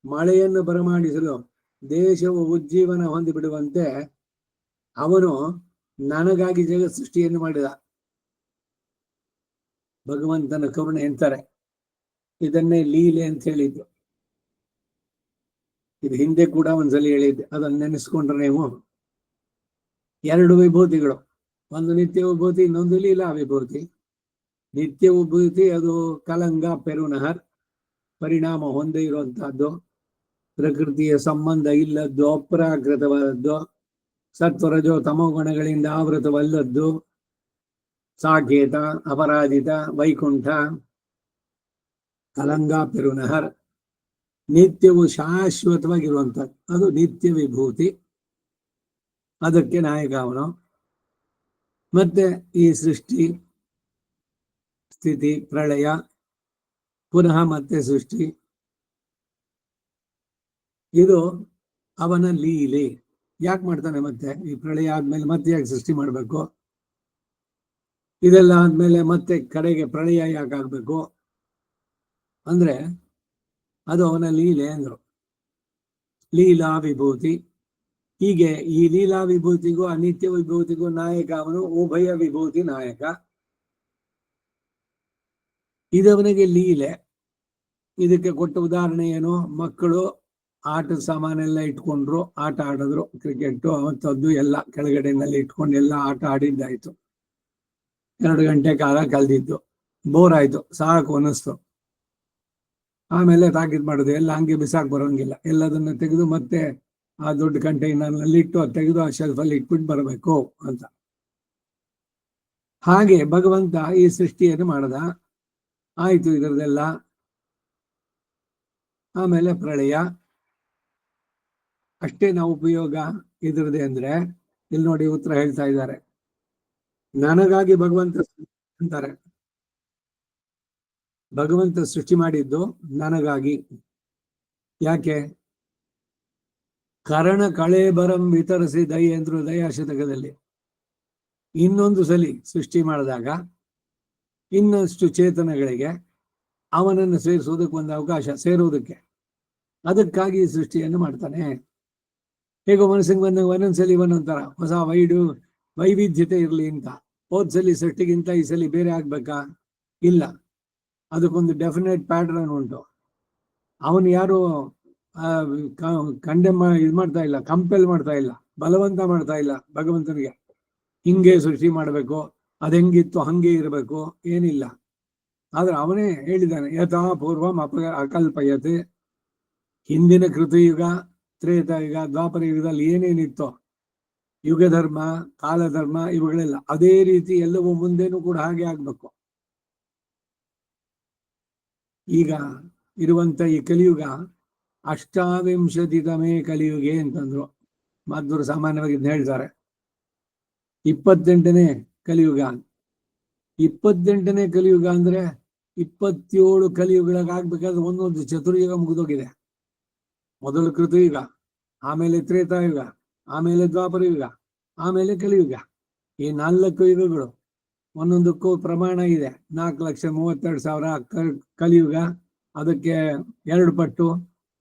ಮಳೆಯನ್ನು ಬರಮಾಡಿಸಲು ದೇಶವು ಉಜ್ಜೀವನ ಹೊಂದಿಬಿಡುವಂತೆ ಅವನು ನನಗಾಗಿ ಜಗತ್ ಸೃಷ್ಟಿಯನ್ನು ಮಾಡಿದ. ಭಗವಂತನ ಕರುಣೆ ಅಂತಾರೆ. ಇದನ್ನೇ ಲೀಲೆ ಅಂತ ಹೇಳಿದ್ದು. ಇದು ಹಿಂದೆ ಕೂಡ ಒಂದ್ಸಲ ಹೇಳಿದ್ದೆ, ಅದನ್ನು ನೆನೆಸ್ಕೊಂಡ್ರೆ ನೀವು 2 ವಿಭೂತಿಗಳು, ಒಂದು ನಿತ್ಯ ವಿಭೂತಿ, ಇನ್ನೊಂದು ಲೀಲಾ ವಿಭೂತಿ. ನಿತ್ಯ ವಿಭೂತಿ ಅದು ಕಲಂಗ ಪೆರುನಹರ್, ಪರಿಣಾಮ ಹೊಂದೇ ಇರುವಂತಹದ್ದು, ಪ್ರಕೃತಿಯ ಸಂಬಂಧ ಇಲ್ಲದ್ದು, ಅಪ್ರಾಕೃತವಾದದ್ದು, ಸತ್ವರಜೋ ತಮೋಗುಣಗಳಿಂದ ಆವೃತವಲ್ಲದ್ದು, ಸಾಕೇತ, ಅಪರಾಜಿತ, ವೈಕುಂಠ, ಕಲಂಗ ಪೆರುನಹರ್. ನಿತ್ಯವು ಶಾಶ್ವತವಾಗಿರುವಂಥದ್ದು, ಅದು ನಿತ್ಯ ವಿಭೂತಿ. ಅದಕ್ಕೆ ನಾಯಕ ಅವನು. ಮತ್ತೆ ಈ ಸೃಷ್ಟಿ, ಸ್ಥಿತಿ, ಪ್ರಳಯ, ಪುನಃ ಮತ್ತೆ ಸೃಷ್ಟಿ, ಇದು ಅವನ ಲೀಲೆ. ಯಾಕೆ ಮಾಡ್ತಾನೆ? ಮತ್ತೆ ಈ ಪ್ರಳಯ ಆದ್ಮೇಲೆ ಮತ್ತೆ ಯಾಕೆ ಸೃಷ್ಟಿ ಮಾಡ್ಬೇಕು? ಇದೆಲ್ಲ ಆದ್ಮೇಲೆ ಮತ್ತೆ ಕಡೆಗೆ ಪ್ರಳಯ ಯಾಕೆ ಆಗ್ಬೇಕು ಅಂದ್ರೆ ಅದು ಅವನ ಲೀಲೆ ಅಂದ್ರು. ಲೀಲಾ ವಿಭೂತಿ. ಹೀಗೆ ಈ ಲೀಲಾ ವಿಭೂತಿಗೂ ಅನಿತ್ಯ ವಿಭೂತಿಗೂ ನಾಯಕ ಅವನು. ಉಭಯ ವಿಭೂತಿ ನಾಯಕ. ಇದವನಿಗೆ ಲೀಲೆ. ಇದಕ್ಕೆ ಕೊಟ್ಟ ಉದಾಹರಣೆ ಏನು? ಮಕ್ಕಳು ಆಟದ ಸಾಮಾನೆಲ್ಲ ಇಟ್ಕೊಂಡ್ರು, ಆಟ ಆಡಿದ್ರು, ಕ್ರಿಕೆಟ್ ಅವತ್ತದ್ದು ಎಲ್ಲ ಕೆಳಗಡೆನಲ್ಲಿ ಇಟ್ಕೊಂಡು ಎಲ್ಲ ಆಟ ಆಡಿದ್ದಾಯ್ತು. 2 ಗಂಟೆ ಕಾಲ ಕಳೆದಿದ್ದು, ಬೋರ್ ಆಯ್ತು, ಸಾಕು ಅನ್ನಿಸ್ತು. ಆಮೇಲೆ ತಾಕೀತ್ ಮಾಡುದು, ಎಲ್ಲ ಹಂಗೆ ಬಿಸಾಕ್ ಬರೋಂಗಿಲ್ಲ, ಎಲ್ಲದನ್ನ ತೆಗೆದು ಮತ್ತೆ ಆ ದೊಡ್ಡ ಕಂಟೈನರ್ನಲ್ಲಿ ಇಟ್ಟು ತೆಗೆದು ಆ ಶೆಲ್ಫಲ್ಲಿ ಇಟ್ಬಿಟ್ಟು ಬರಬೇಕು ಅಂತ. ಹಾಗೆ ಭಗವಂತ ಈ ಸೃಷ್ಟಿಯನ್ನು ಮಾಡದ. ಆಯ್ತು ಇದರದೆಲ್ಲ. ಆಮೇಲೆ ಪ್ರಳಯ. ಅಷ್ಟೇ ನಾವು ಉಪಯೋಗ ಇದರದೆ ಅಂದ್ರೆ, ಇಲ್ಲಿ ನೋಡಿ ಉತ್ತರ ಹೇಳ್ತಾ ಇದ್ದಾರೆ. ನನಗಾಗಿ ಭಗವಂತ ಅಂತಾರೆ, ಭಗವಂತ ಸೃಷ್ಟಿ ಮಾಡಿದ್ದು ನನಗಾಗಿ. ಯಾಕೆ? ಕರಣ ಕಳೇಬರಂ ವಿತರಿಸಿ ದಯ ಎಂದ್ರು ದಯಾಶತಕದಲ್ಲಿ. ಇನ್ನೊಂದು ಸಲಿ ಸೃಷ್ಟಿ ಮಾಡಿದಾಗ ಇನ್ನಷ್ಟು ಚೇತನಗಳಿಗೆ ಅವನನ್ನು ಸೇರಿಸುವುದಕ್ಕೆ ಒಂದು ಅವಕಾಶ, ಸೇರುವುದಕ್ಕೆ. ಅದಕ್ಕಾಗಿ ಸೃಷ್ಟಿಯನ್ನು ಮಾಡ್ತಾನೆ. ಹೇಗೋ ಮನಸ್ಸಿಗೆ ಬಂದಾಗ ಒಂದೊಂದ್ಸಲಿ ಒಂದೊಂಥರ ಹೊಸ ವೈವಿಧ್ಯತೆ ಇರಲಿ ಅಂತ. ಹೋದ್ಸಲಿ ಸೃಷ್ಟಿಗಿಂತ ಈ ಸಲಿ ಬೇರೆ ಆಗ್ಬೇಕಾ? ಇಲ್ಲ, ಅದಕ್ಕೊಂದು ಡೆಫಿನೆಟ್ ಪ್ಯಾಟರ್ನ್ ಉಂಟು. ಅವನು ಯಾರು ಕಂಡೆಮ್ ಇದು ಮಾಡ್ತಾ ಇಲ್ಲ, ಕಂಪೆಲ್ ಮಾಡ್ತಾ ಇಲ್ಲ, ಬಲವಂತ ಮಾಡ್ತಾ ಇಲ್ಲ ಭಗವಂತನಿಗೆ ಹಿಂಗೆ ಸೃಷ್ಟಿ ಮಾಡಬೇಕು, ಅದೆಂಗಿತ್ತು ಹಂಗೆ ಇರಬೇಕು, ಏನಿಲ್ಲ. ಆದ್ರೆ ಅವನೇ ಹೇಳಿದ್ದಾನೆ, ಯಥಾ ಪೂರ್ವಂ ಅಕಲ್ಪಯತೆ. ಹಿಂದಿನ ಕೃತಯುಗ, ತ್ರೇತಾಯುಗ, ದ್ವಾಪರ ಯುಗದಲ್ಲಿ ಏನೇನಿತ್ತೋ ಯುಗ ಧರ್ಮ, ಕಾಲಧರ್ಮ ಇವುಗಳೆಲ್ಲ ಅದೇ ರೀತಿ ಎಲ್ಲವೂ ಮುಂದೇನೂ ಕೂಡ ಹಾಗೆ ಆಗ್ಬೇಕು. ಈಗ ಇರುವಂತ ಈ ಕಲಿಯುಗ 28ನೇ ಕಲಿಯುಗೆ ಅಂತಂದ್ರು. ಮಧ್ವರು ಸಾಮಾನ್ಯವಾಗಿ ಹೇಳ್ತಾರೆ 28ನೇ ಕಲಿಯುಗ. 28ನೇ ಕಲಿಯುಗ ಅಂದ್ರೆ 27 ಕಲಿಯುಗಗಳಾಗಬೇಕಾದ್ರೆ ಒಂದೊಂದು ಚತುರ್ಯುಗ ಮುಗಿದೋಗಿದೆ. ಮೊದಲು ಕೃತಯುಗ, ಆಮೇಲೆ ತ್ರೇತಾಯುಗ, ಆಮೇಲೆ ದ್ವಾಪರ ಯುಗ, ಆಮೇಲೆ ಕಲಿಯುಗ. ಈ 4 ಯುಗಗಳು ಒಂದೊಂದಕ್ಕೂ ಪ್ರಮಾಣ ಇದೆ. 4,32,000 ಕಲಿಯುಗ, ಅದಕ್ಕೆ 2 ಪಟ್ಟು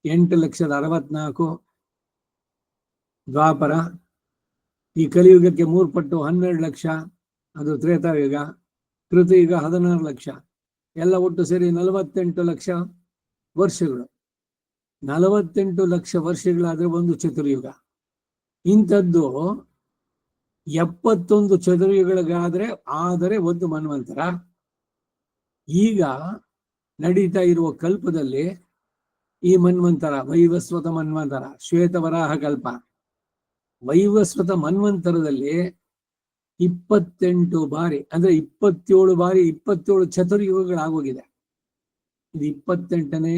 8,64,000 ದ್ವಾಪರ. ಈ ಕಲಿಯುಗಕ್ಕೆ 3 ಪಟ್ಟು 12 ಲಕ್ಷ, ಅದು ತ್ರೇತಾಯುಗ. ಕೃತಯುಗ 16 ಲಕ್ಷ. ಎಲ್ಲ ಒಟ್ಟು ಸೇರಿ 48 ಲಕ್ಷ ವರ್ಷಗಳು. 48 ಲಕ್ಷ ವರ್ಷಗಳಾದ್ರೆ ಒಂದು ಚತುರ್ಯುಗ. ಇಂಥದ್ದು 71 ಚತುರ್ಯುಗಗಳಿಗಾದ್ರೆ ಆದರೆ ಒಂದು ಮನ್ವಂತರ. ಈಗ ನಡೀತಾ ಇರುವ ಕಲ್ಪದಲ್ಲಿ ಈ ಮನ್ವಂತರ, ವೈವಸ್ವತ ಮನ್ವಂತರ, ಶ್ವೇತವರಾಹ ಕಲ್ಪ, ವೈವಸ್ವತ ಮನ್ವಂತರದಲ್ಲಿ 28 ಬಾರಿ ಅಂದ್ರೆ 27 ಬಾರಿ 27 ಚತುರ್ಯುಗಗಳಾಗೋಗಿದೆ. ಇದು 28ನೇ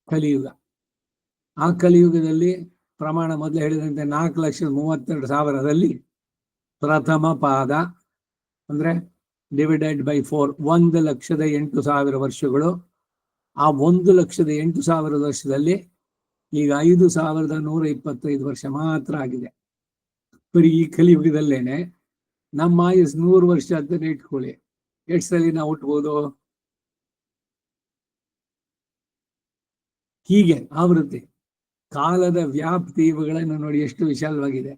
ಕಲಿಯುಗ. ಆ ಕಲಿಯುಗದಲ್ಲಿ ಪ್ರಮಾಣ ಮೊದಲು ಹೇಳಿದಂತೆ 4,32,000ರಲ್ಲಿ ಪ್ರಥಮ ಪಾದ ಅಂದ್ರೆ ಡಿವೈಡೆಡ್ ಬೈ 4, 1,08,000 ವರ್ಷಗಳು. ಆ 1,08,000 ವರ್ಷದಲ್ಲಿ ಈಗ 5,125 ವರ್ಷ ಮಾತ್ರ ಆಗಿದೆ. ಬರೀ ಈ ಕಲಿಯುಗದಲ್ಲೇನೆ ನಮ್ಮ ಆಯುಸ್ 100 ವರ್ಷ ಅಂತ ಇಟ್ಕೊಳ್ಳಿ, ಎಷ್ಟು ಸಲ ನಾವು ಹುಟ್ಬೋದು? ಹೀಗೆ ಆವೃತ್ತಿ, ಕಾಲದ ವ್ಯಾಪ್ತಿ ಇವುಗಳನ್ನು ನೋಡಿ ಎಷ್ಟು ವಿಶಾಲವಾಗಿದೆ.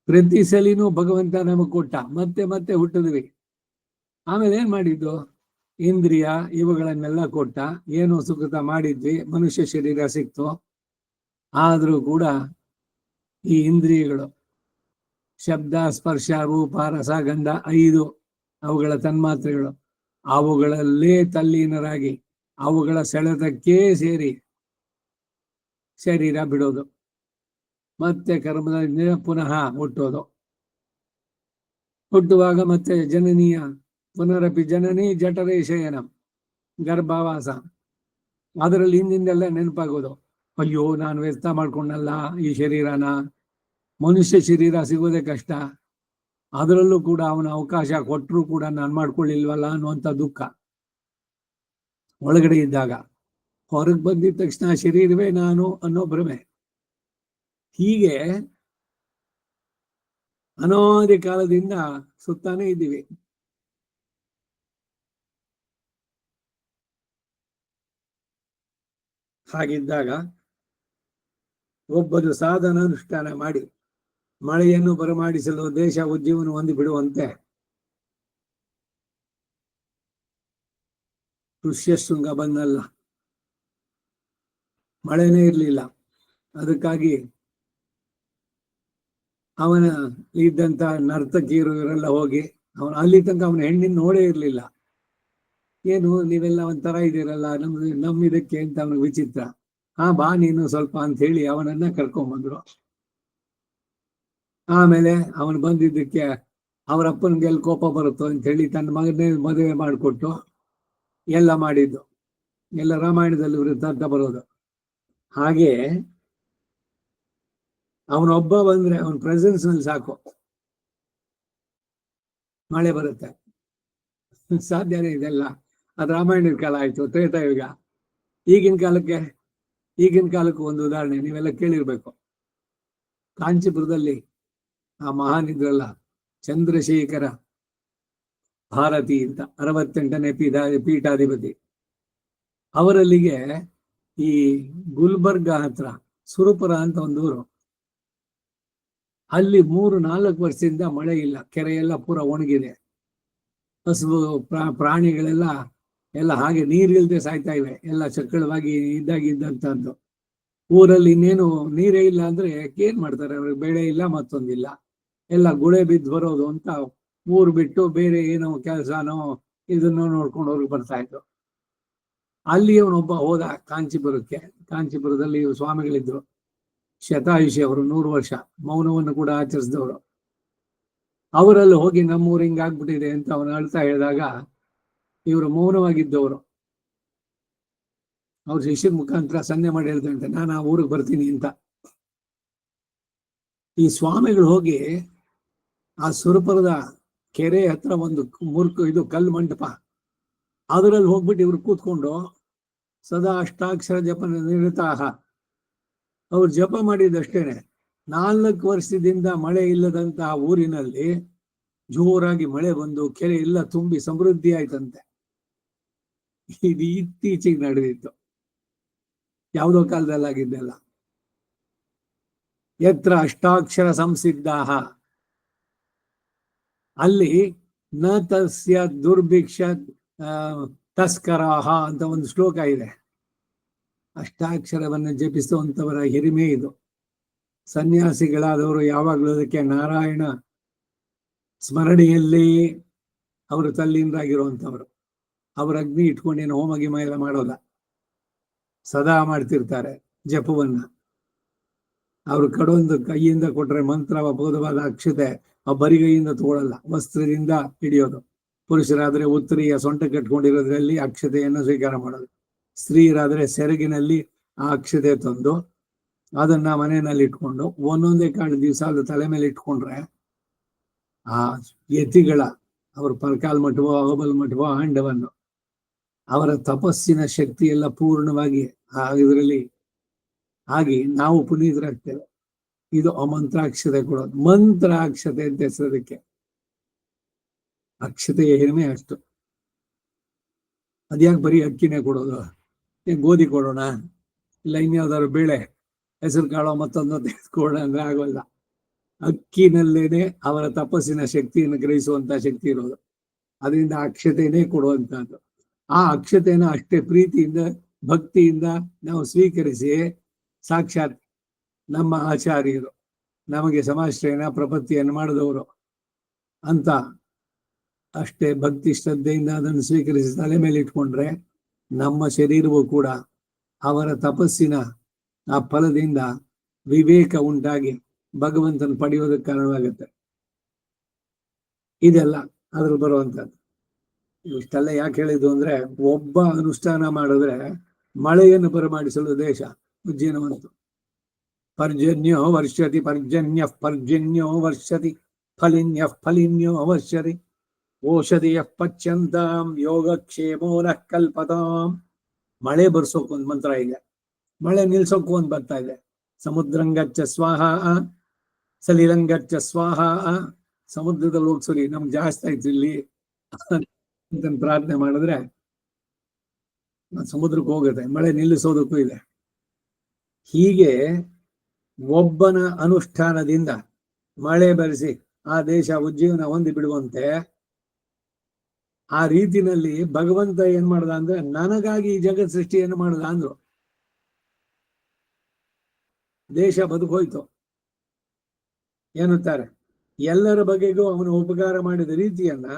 ಪ್ರತಿ ಸಲಿನೂ ಭಗವಂತ ನಮಗೆ ಕೊಟ್ಟ, ಮತ್ತೆ ಮತ್ತೆ ಹುಟ್ಟಿದ್ವಿ. ಆಮೇಲೆ ಏನ್ ಮಾಡಿದ್ದು? ಇಂದ್ರಿಯ ಇವುಗಳನ್ನೆಲ್ಲ ಕೊಟ್ಟ, ಏನೋ ಸುಕೃತ ಮಾಡಿದ್ವಿ, ಮನುಷ್ಯ ಶರೀರ ಸಿಕ್ತು. ಆದ್ರೂ ಕೂಡ ಈ ಇಂದ್ರಿಯಗಳು ಶಬ್ದ, ಸ್ಪರ್ಶ, ರೂಪ, ರಸ, ಗಂಧ 5 ಅವುಗಳ ತನ್ಮಾತ್ರೆಗಳು, ಅವುಗಳಲ್ಲೇ ತಲ್ಲೀನರಾಗಿ ಅವುಗಳ ಸೆಳೆತಕ್ಕೇ ಸೇರಿ ಶರೀರ ಬಿಡೋದು, ಮತ್ತೆ ಕರ್ಮದಿಂದ ಪುನಃ ಹುಟ್ಟೋದು. ಹುಟ್ಟುವಾಗ ಮತ್ತೆ ಜನನೀಯ ಪುನರಪಿ ಜನನಿ ಜಠರೇ ಶಯನ, ಗರ್ಭಾವಾಸ. ಅದರಲ್ಲಿ ಹಿಂದಿಂದೆಲ್ಲ ನೆನಪಾಗೋದು, ಅಯ್ಯೋ ನಾನು ವ್ಯರ್ಥ ಮಾಡ್ಕೊಂಡಲ್ಲ ಈ ಶರೀರನ, ಮನುಷ್ಯ ಶರೀರ ಸಿಗೋದೇ ಕಷ್ಟ, ಅದರಲ್ಲೂ ಕೂಡ ಅವನ ಅವಕಾಶ ಕೊಟ್ಟರು ಕೂಡ ನಾನು ಮಾಡ್ಕೊಳ್ಳಿಲ್ವಲ್ಲ ಅನ್ನುವಂಥ ದುಃಖ ಒಳಗಡೆ ಇದ್ದಾಗ. ಹೊರಗೆ ಬಂದಿದ ತಕ್ಷಣ ಶರೀರವೇ ನಾನು ಅನ್ನೋ ಭ್ರಮೆ. ಹೀಗೆ ಅನಾದಿ ಕಾಲದಿಂದ ಸುತ್ತಾನೇ ಇದ್ದೀವಿ. ಹಾಗಿದ್ದಾಗ ಒಬ್ಬರು ಸಾಧನ ಅನುಷ್ಠಾನ ಮಾಡಿ ಮಳೆಯನ್ನು ಬರಮಾಡಿಸಲು ದೇಶ ಉಜ್ಜೀವನ ಹೊಂದಿ ಬಿಡುವಂತೆ ಋಷ್ಯಶೃಂಗ ಬಂದಲ್ಲ, ಮಳೆನೇ ಇರಲಿಲ್ಲ. ಅದಕ್ಕಾಗಿ ಅವನ ಇದ್ದಂತ ನರ್ತಕಿಯರು ಇವರೆಲ್ಲ ಹೋಗಿ ಅಲ್ಲಿ ತನಕ ಅವನ ಹೆಣ್ಣಿನ ನೋಡೇ ಇರಲಿಲ್ಲ. ಏನು ನೀವೆಲ್ಲ ಒಂಥರ ಇದ್ದೀರಲ್ಲ, ನಮ್ ಇದಕ್ಕೆ ಅಂತ ಅವನಿಗೆ ವಿಚಿತ್ರ. ಬಾ ನೀನು ಸ್ವಲ್ಪ ಅಂತ ಹೇಳಿ ಅವನನ್ನ ಕರ್ಕೊಂಡ್ಬಂದ್ರು. ಆಮೇಲೆ ಅವನು ಬಂದಿದ್ದಕ್ಕೆ ಅವರ ಅಪ್ಪನಿಗೆ ಎಲ್ಲಿ ಕೋಪ ಬರುತ್ತೋ ಅಂತ ಹೇಳಿ ತನ್ನ ಮಗನೇ ಮದುವೆ ಮಾಡಿಕೊಟ್ಟು ಎಲ್ಲ ಮಾಡಿದ್ದು. ಎಲ್ಲ ರಾಮಾಯಣದಲ್ಲಿ ವೃತ್ತಾಂತ ಬರೋದು. ಹಾಗೆ ಅವನೊಬ್ಬ ಬಂದ್ರೆ ಅವನ ಪ್ರೆಸೆನ್ಸ್ ನಲ್ಲಿ ಸಾಕು, ಮಳೆ ಬರುತ್ತೆ. ಸಾಧ್ಯನೇ ಇದೆಲ್ಲ. ಅದು ರಾಮಾಯಣದ ಕಾಲ ಆಯ್ತು, ತ್ರೇತಾಯುಗ. ಈಗಿನ ಕಾಲಕ್ಕೂ ಒಂದು ಉದಾಹರಣೆ ನೀವೆಲ್ಲ ಕೇಳಿರ್ಬೇಕು. ಕಾಂಚೀಪುರದಲ್ಲಿ ಆ ಮಹಾನಿದ್ರಲ್ಲ ಚಂದ್ರಶೇಖರ ಭಾರತಿ ಅಂತ 68ನೇ ಪೀಠಾಧಿಪತಿ, ಅವರಲ್ಲಿಗೆ ಈ ಗುಲ್ಬರ್ಗ ಹತ್ರ ಸುರಪುರ ಅಂತ ಒಂದು ಊರು, ಅಲ್ಲಿ 3-4 ವರ್ಷದಿಂದ ಮಳೆ ಇಲ್ಲ. ಕೆರೆ ಎಲ್ಲ ಪೂರ ಒಣಗಿದೆ. ಹಸು ಪ್ರಾಣಿಗಳೆಲ್ಲ ಹಾಗೆ ನೀರಿಲ್ದೆ ಸಾಯ್ತಾ ಇವೆ. ಎಲ್ಲ ಚಕ್ಕಳವಾಗಿ ಇದ್ದಂಥದ್ದು. ಊರಲ್ಲಿ ಇನ್ನೇನು ನೀರೇ ಇಲ್ಲ ಅಂದ್ರೆ ಏನ್ ಮಾಡ್ತಾರೆ? ಅವ್ರಿಗೆ ಬೆಳೆ ಇಲ್ಲ, ಮತ್ತೊಂದಿಲ್ಲ. ಎಲ್ಲ ಗುಳೆ ಬಿದ್ದು ಬರೋದು ಅಂತ ಊರು ಬಿಟ್ಟು ಬೇರೆ ಏನೋ ಕೆಲಸನೋ ಇದನ್ನೋ ನೋಡ್ಕೊಂಡು ಅವ್ರಿಗೆ ಬರ್ತಾ ಇದ್ರು. ಅಲ್ಲಿ ಅವನೊಬ್ಬ ಹೋದ ಕಾಂಚೀಪುರಕ್ಕೆ. ಕಾಂಚೀಪುರದಲ್ಲಿ ಸ್ವಾಮಿಗಳಿದ್ರು, ಶತಾಯುಷಿ ಅವರು, 100 ವರ್ಷ ಮೌನವನ್ನು ಕೂಡ ಆಚರಿಸಿದವರು. ಅವರಲ್ಲಿ ಹೋಗಿ ನಮ್ಮೂರು ಹಿಂಗಾಗ್ಬಿಟ್ಟಿದೆ ಅಂತ ಅವನು ಅಳ್ತಾ ಹೇಳಿದಾಗ ಇವರು ಮೌನವಾಗಿದ್ದವರು ಅವ್ರ ಶಿಷ್ಯರ ಮುಖಾಂತರ ಸನ್ನೆ ಮಾಡಿ ಹೇಳ್ದಂತೆ, ನಾನು ಆ ಊರಿಗೆ ಬರ್ತೀನಿ ಅಂತ. ಈ ಸ್ವಾಮಿಗಳು ಹೋಗಿ ಆ ಸುರಪುರದ ಕೆರೆ ಹತ್ರ ಒಂದು ಇದು ಕಲ್ಲು ಮಂಟಪ, ಅದರಲ್ಲಿ ಹೋಗ್ಬಿಟ್ಟು ಇವ್ರು ಕೂತ್ಕೊಂಡು ಸದಾ ಅಷ್ಟಾಕ್ಷರ ಜಪ ನಿರತಾಹ ಅವ್ರು ಜಪ ಮಾಡಿದಷ್ಟೇನೆ. 4 ವರ್ಷದಿಂದ ಮಳೆ ಇಲ್ಲದಂತಹ ಊರಿನಲ್ಲಿ ಜೋರಾಗಿ ಮಳೆ ಬಂದು ಕೆರೆ ಎಲ್ಲ ತುಂಬಿ ಸಮೃದ್ಧಿ ಆಯ್ತಂತೆ. ಇದು ಇತ್ತೀಚೆಗೆ ನಡೆದಿತ್ತು, ಯಾವುದೋ ಕಾಲದಲ್ಲಾಗಿದ್ದೆಲ್ಲ. ಯತ್ರ ಅಷ್ಟಾಕ್ಷರ ಸಂಸಿದ್ಧಾಹ, ಅಲ್ಲಿ ನ ತಸ್ಯ ದುರ್ಭಿಕ್ಷ ತಸ್ಕರಾಹ ಅಂತ ಒಂದು ಶ್ಲೋಕ ಇದೆ. ಅಷ್ಟಾಕ್ಷರವನ್ನು ಜಪಿಸುವಂಥವರ ಹಿರಿಮೆ ಇದು. ಸನ್ಯಾಸಿಗಳಾದವರು ಯಾವಾಗಲೂ ಅದಕ್ಕೆ ನಾರಾಯಣ ಸ್ಮರಣೆಯಲ್ಲಿ ಅವರು ತಲ್ಲೀನರಾಗಿರುವಂಥವ್ರು. ಅವ್ರ ಅಗ್ನಿ ಇಟ್ಕೊಂಡೇನು ಹೋಮ ಗಿಮ ಎಲ್ಲ ಮಾಡೋಲ್ಲ, ಸದಾ ಮಾಡ್ತಿರ್ತಾರೆ ಜಪವನ್ನ. ಅವರು ಕಡೊಂದು ಕೈಯಿಂದ ಕೊಟ್ರೆ ಮಂತ್ರ ಬೋಧವಾದ ಅಕ್ಷತೆ ಆ ಬರಿಗೈಯಿಂದ ತಗೊಳ್ಳಲ್ಲ, ವಸ್ತ್ರದಿಂದ ಹಿಡಿಯೋದು. ಪುರುಷರಾದ್ರೆ ಉತ್ತರಿಯ ಸೊಂಟ ಕಟ್ಕೊಂಡಿರೋದ್ರಲ್ಲಿ ಅಕ್ಷತೆಯನ್ನು ಸ್ವೀಕಾರ ಮಾಡೋದು. ಸ್ತ್ರೀಯರಾದ್ರೆ ಸೆರಗಿನಲ್ಲಿ ಆ ಅಕ್ಷತೆ ತಂದು ಅದನ್ನ ಮನೆಯಲ್ಲಿ ಇಟ್ಕೊಂಡು ಒಂದೊಂದೇ ಕಾಳು ದಿವಸ ಅದು ತಲೆ ಮೇಲೆ ಇಟ್ಕೊಂಡ್ರೆ ಆ ಯತಿಗಳ ಅವ್ರ ಪರಕಾಲ್ ಮಠವೋ ಅಹಬಲ್ ಮಠವೋ ಆಂಡವನ್ನು ಅವರ ತಪಸ್ಸಿನ ಶಕ್ತಿ ಎಲ್ಲ ಪೂರ್ಣವಾಗಿ ಇದರಲ್ಲಿ ಆಗಿ ನಾವು ಪುನೀತರಾಗ್ತೇವೆ. ಇದು ಅಮಂತ್ರಾಕ್ಷತೆ ಕೊಡೋದು. ಮಂತ್ರಾಕ್ಷತೆ ಅಂತ ಹೆಸರದಕ್ಕೆ. ಅಕ್ಷತೆಯ ಹಿರಿಮೆ ಅಷ್ಟು. ಅದ್ಯಾಕೆ ಬರೀ ಅಕ್ಕಿನೇ ಕೊಡೋದು? ಗೋಧಿ ಕೊಡೋಣ, ಇಲ್ಲ ಇನ್ಯಾವ್ದಾದ್ರು ಬೇಳೆ, ಹೆಸರು ಕಾಳೋ ಮತ್ತೊಂದು ತೆಗೆದುಕೊಳ್ಳೋಣ ಅಂದ್ರೆ ಆಗೋಲ್ಲ. ಅಕ್ಕಿನಲ್ಲೇನೆ ಅವರ ತಪಸ್ಸಿನ ಶಕ್ತಿಯನ್ನು ಗ್ರಹಿಸುವಂತ ಶಕ್ತಿ ಇರೋದು. ಅದರಿಂದ ಅಕ್ಷತೆನೇ ಕೊಡುವಂತಹದ್ದು. ಆ ಅಕ್ಷತೆಯನ್ನು ಅಷ್ಟೇ ಪ್ರೀತಿಯಿಂದ ಭಕ್ತಿಯಿಂದ ನಾವು ಸ್ವೀಕರಿಸಿ, ಸಾಕ್ಷಾತ್ ನಮ್ಮ ಆಚಾರ್ಯರು ನಮಗೆ ಸಮಾಶ್ರಯನ ಪ್ರಪತ್ತಿಯನ್ನು ಮಾಡಿದವರು ಅಂತ ಅಷ್ಟೇ ಭಕ್ತಿ ಶ್ರದ್ಧೆಯಿಂದ ಅದನ್ನು ಸ್ವೀಕರಿಸಿ ತಲೆ ಮೇಲೆ ಇಟ್ಕೊಂಡ್ರೆ ನಮ್ಮ ಶರೀರವೂ ಕೂಡ ಅವರ ತಪಸ್ಸಿನ ಆ ಫಲದಿಂದ ವಿವೇಕ ಉಂಟಾಗಿ ಭಗವಂತನ ಪಡೆಯೋದಕ್ಕೆ ಕಾರಣವಾಗುತ್ತೆ. ಇದೆಲ್ಲ ಅದ್ರಲ್ಲಿ ಬರುವಂತದ್ದು. ಇಷ್ಟೆಲ್ಲ ಯಾಕೆ ಹೇಳಿದ್ದು ಅಂದ್ರೆ, ಒಬ್ಬ ಅನುಷ್ಠಾನ ಮಾಡಿದ್ರೆ ಮಳೆಯನ್ನು ಬರಮಾಡಿಸಲು ದೇಶ ಉಜ್ಜೀನವಂತು. ಪರ್ಜನ್ಯೋ ವರ್ಷತಿ ಪರ್ಜನ್ಯ ಪರ್ಜನ್ಯೋ ವರ್ಷತಿ ಫಲಿನ್ಯ ಫಲಿನ್ಯೋ ವರ್ಷತಿ ಓಷಧಿಯ ಪಚ್ಯಂತಾಂ ಯೋಗಕ್ಷೇಮೋ ನ ಕಲ್ಪತಾಂ. ಮಳೆ ಬರ್ಸೋಕ್ ಒಂದು ಮಂತ್ರ ಇದೆ, ಮಳೆ ನಿಲ್ಸೋಕು ಒಂದು ಬರ್ತಾ ಇದೆ. ಸಮುದ್ರಂಗಚ್ಚ ಸ್ವಾಹ ಸಲಿಲಂಗಚ್ಚ ಸ್ವಾಹ. ಸಮುದ್ರದಲ್ಲಿ ಹೋಗ್ಸರಿ, ನಮ್ಗೆ ಜಾಸ್ತಿ ಆಯ್ತು ಇಲ್ಲಿ ಅಂತ ಪ್ರಾರ್ಥನೆ ಮಾಡಿದ್ರೆ ಸಮುದ್ರಕ್ಕೆ ಹೋಗುತ್ತೆ. ಮಳೆ ನಿಲ್ಲಿಸೋದಕ್ಕೂ ಇದೆ. ಹೀಗೆ ಒಬ್ಬನ ಅನುಷ್ಠಾನದಿಂದ ಮಳೆ ಬರೆಸಿ ಆ ದೇಶ ಉಜ್ಜೀವನ ಹೊಂದಿ ಬಿಡುವಂತೆ ಆ ರೀತಿನಲ್ಲಿ ಭಗವಂತ ಏನ್ ಮಾಡ್ದ ಅಂದ್ರೆ ನನಗಾಗಿ ಈ ಜಗತ್ ಸೃಷ್ಟಿಯನ್ನು ಮಾಡ್ದ ಅಂದ್ರು. ದೇಶ ಬದುಕೋಯ್ತು. ಎನ್ನುತ್ತಾರೆ ಎಲ್ಲರ ಬಗೆಗೂ ಅವನು ಉಪಕಾರ ಮಾಡಿದ ರೀತಿಯನ್ನ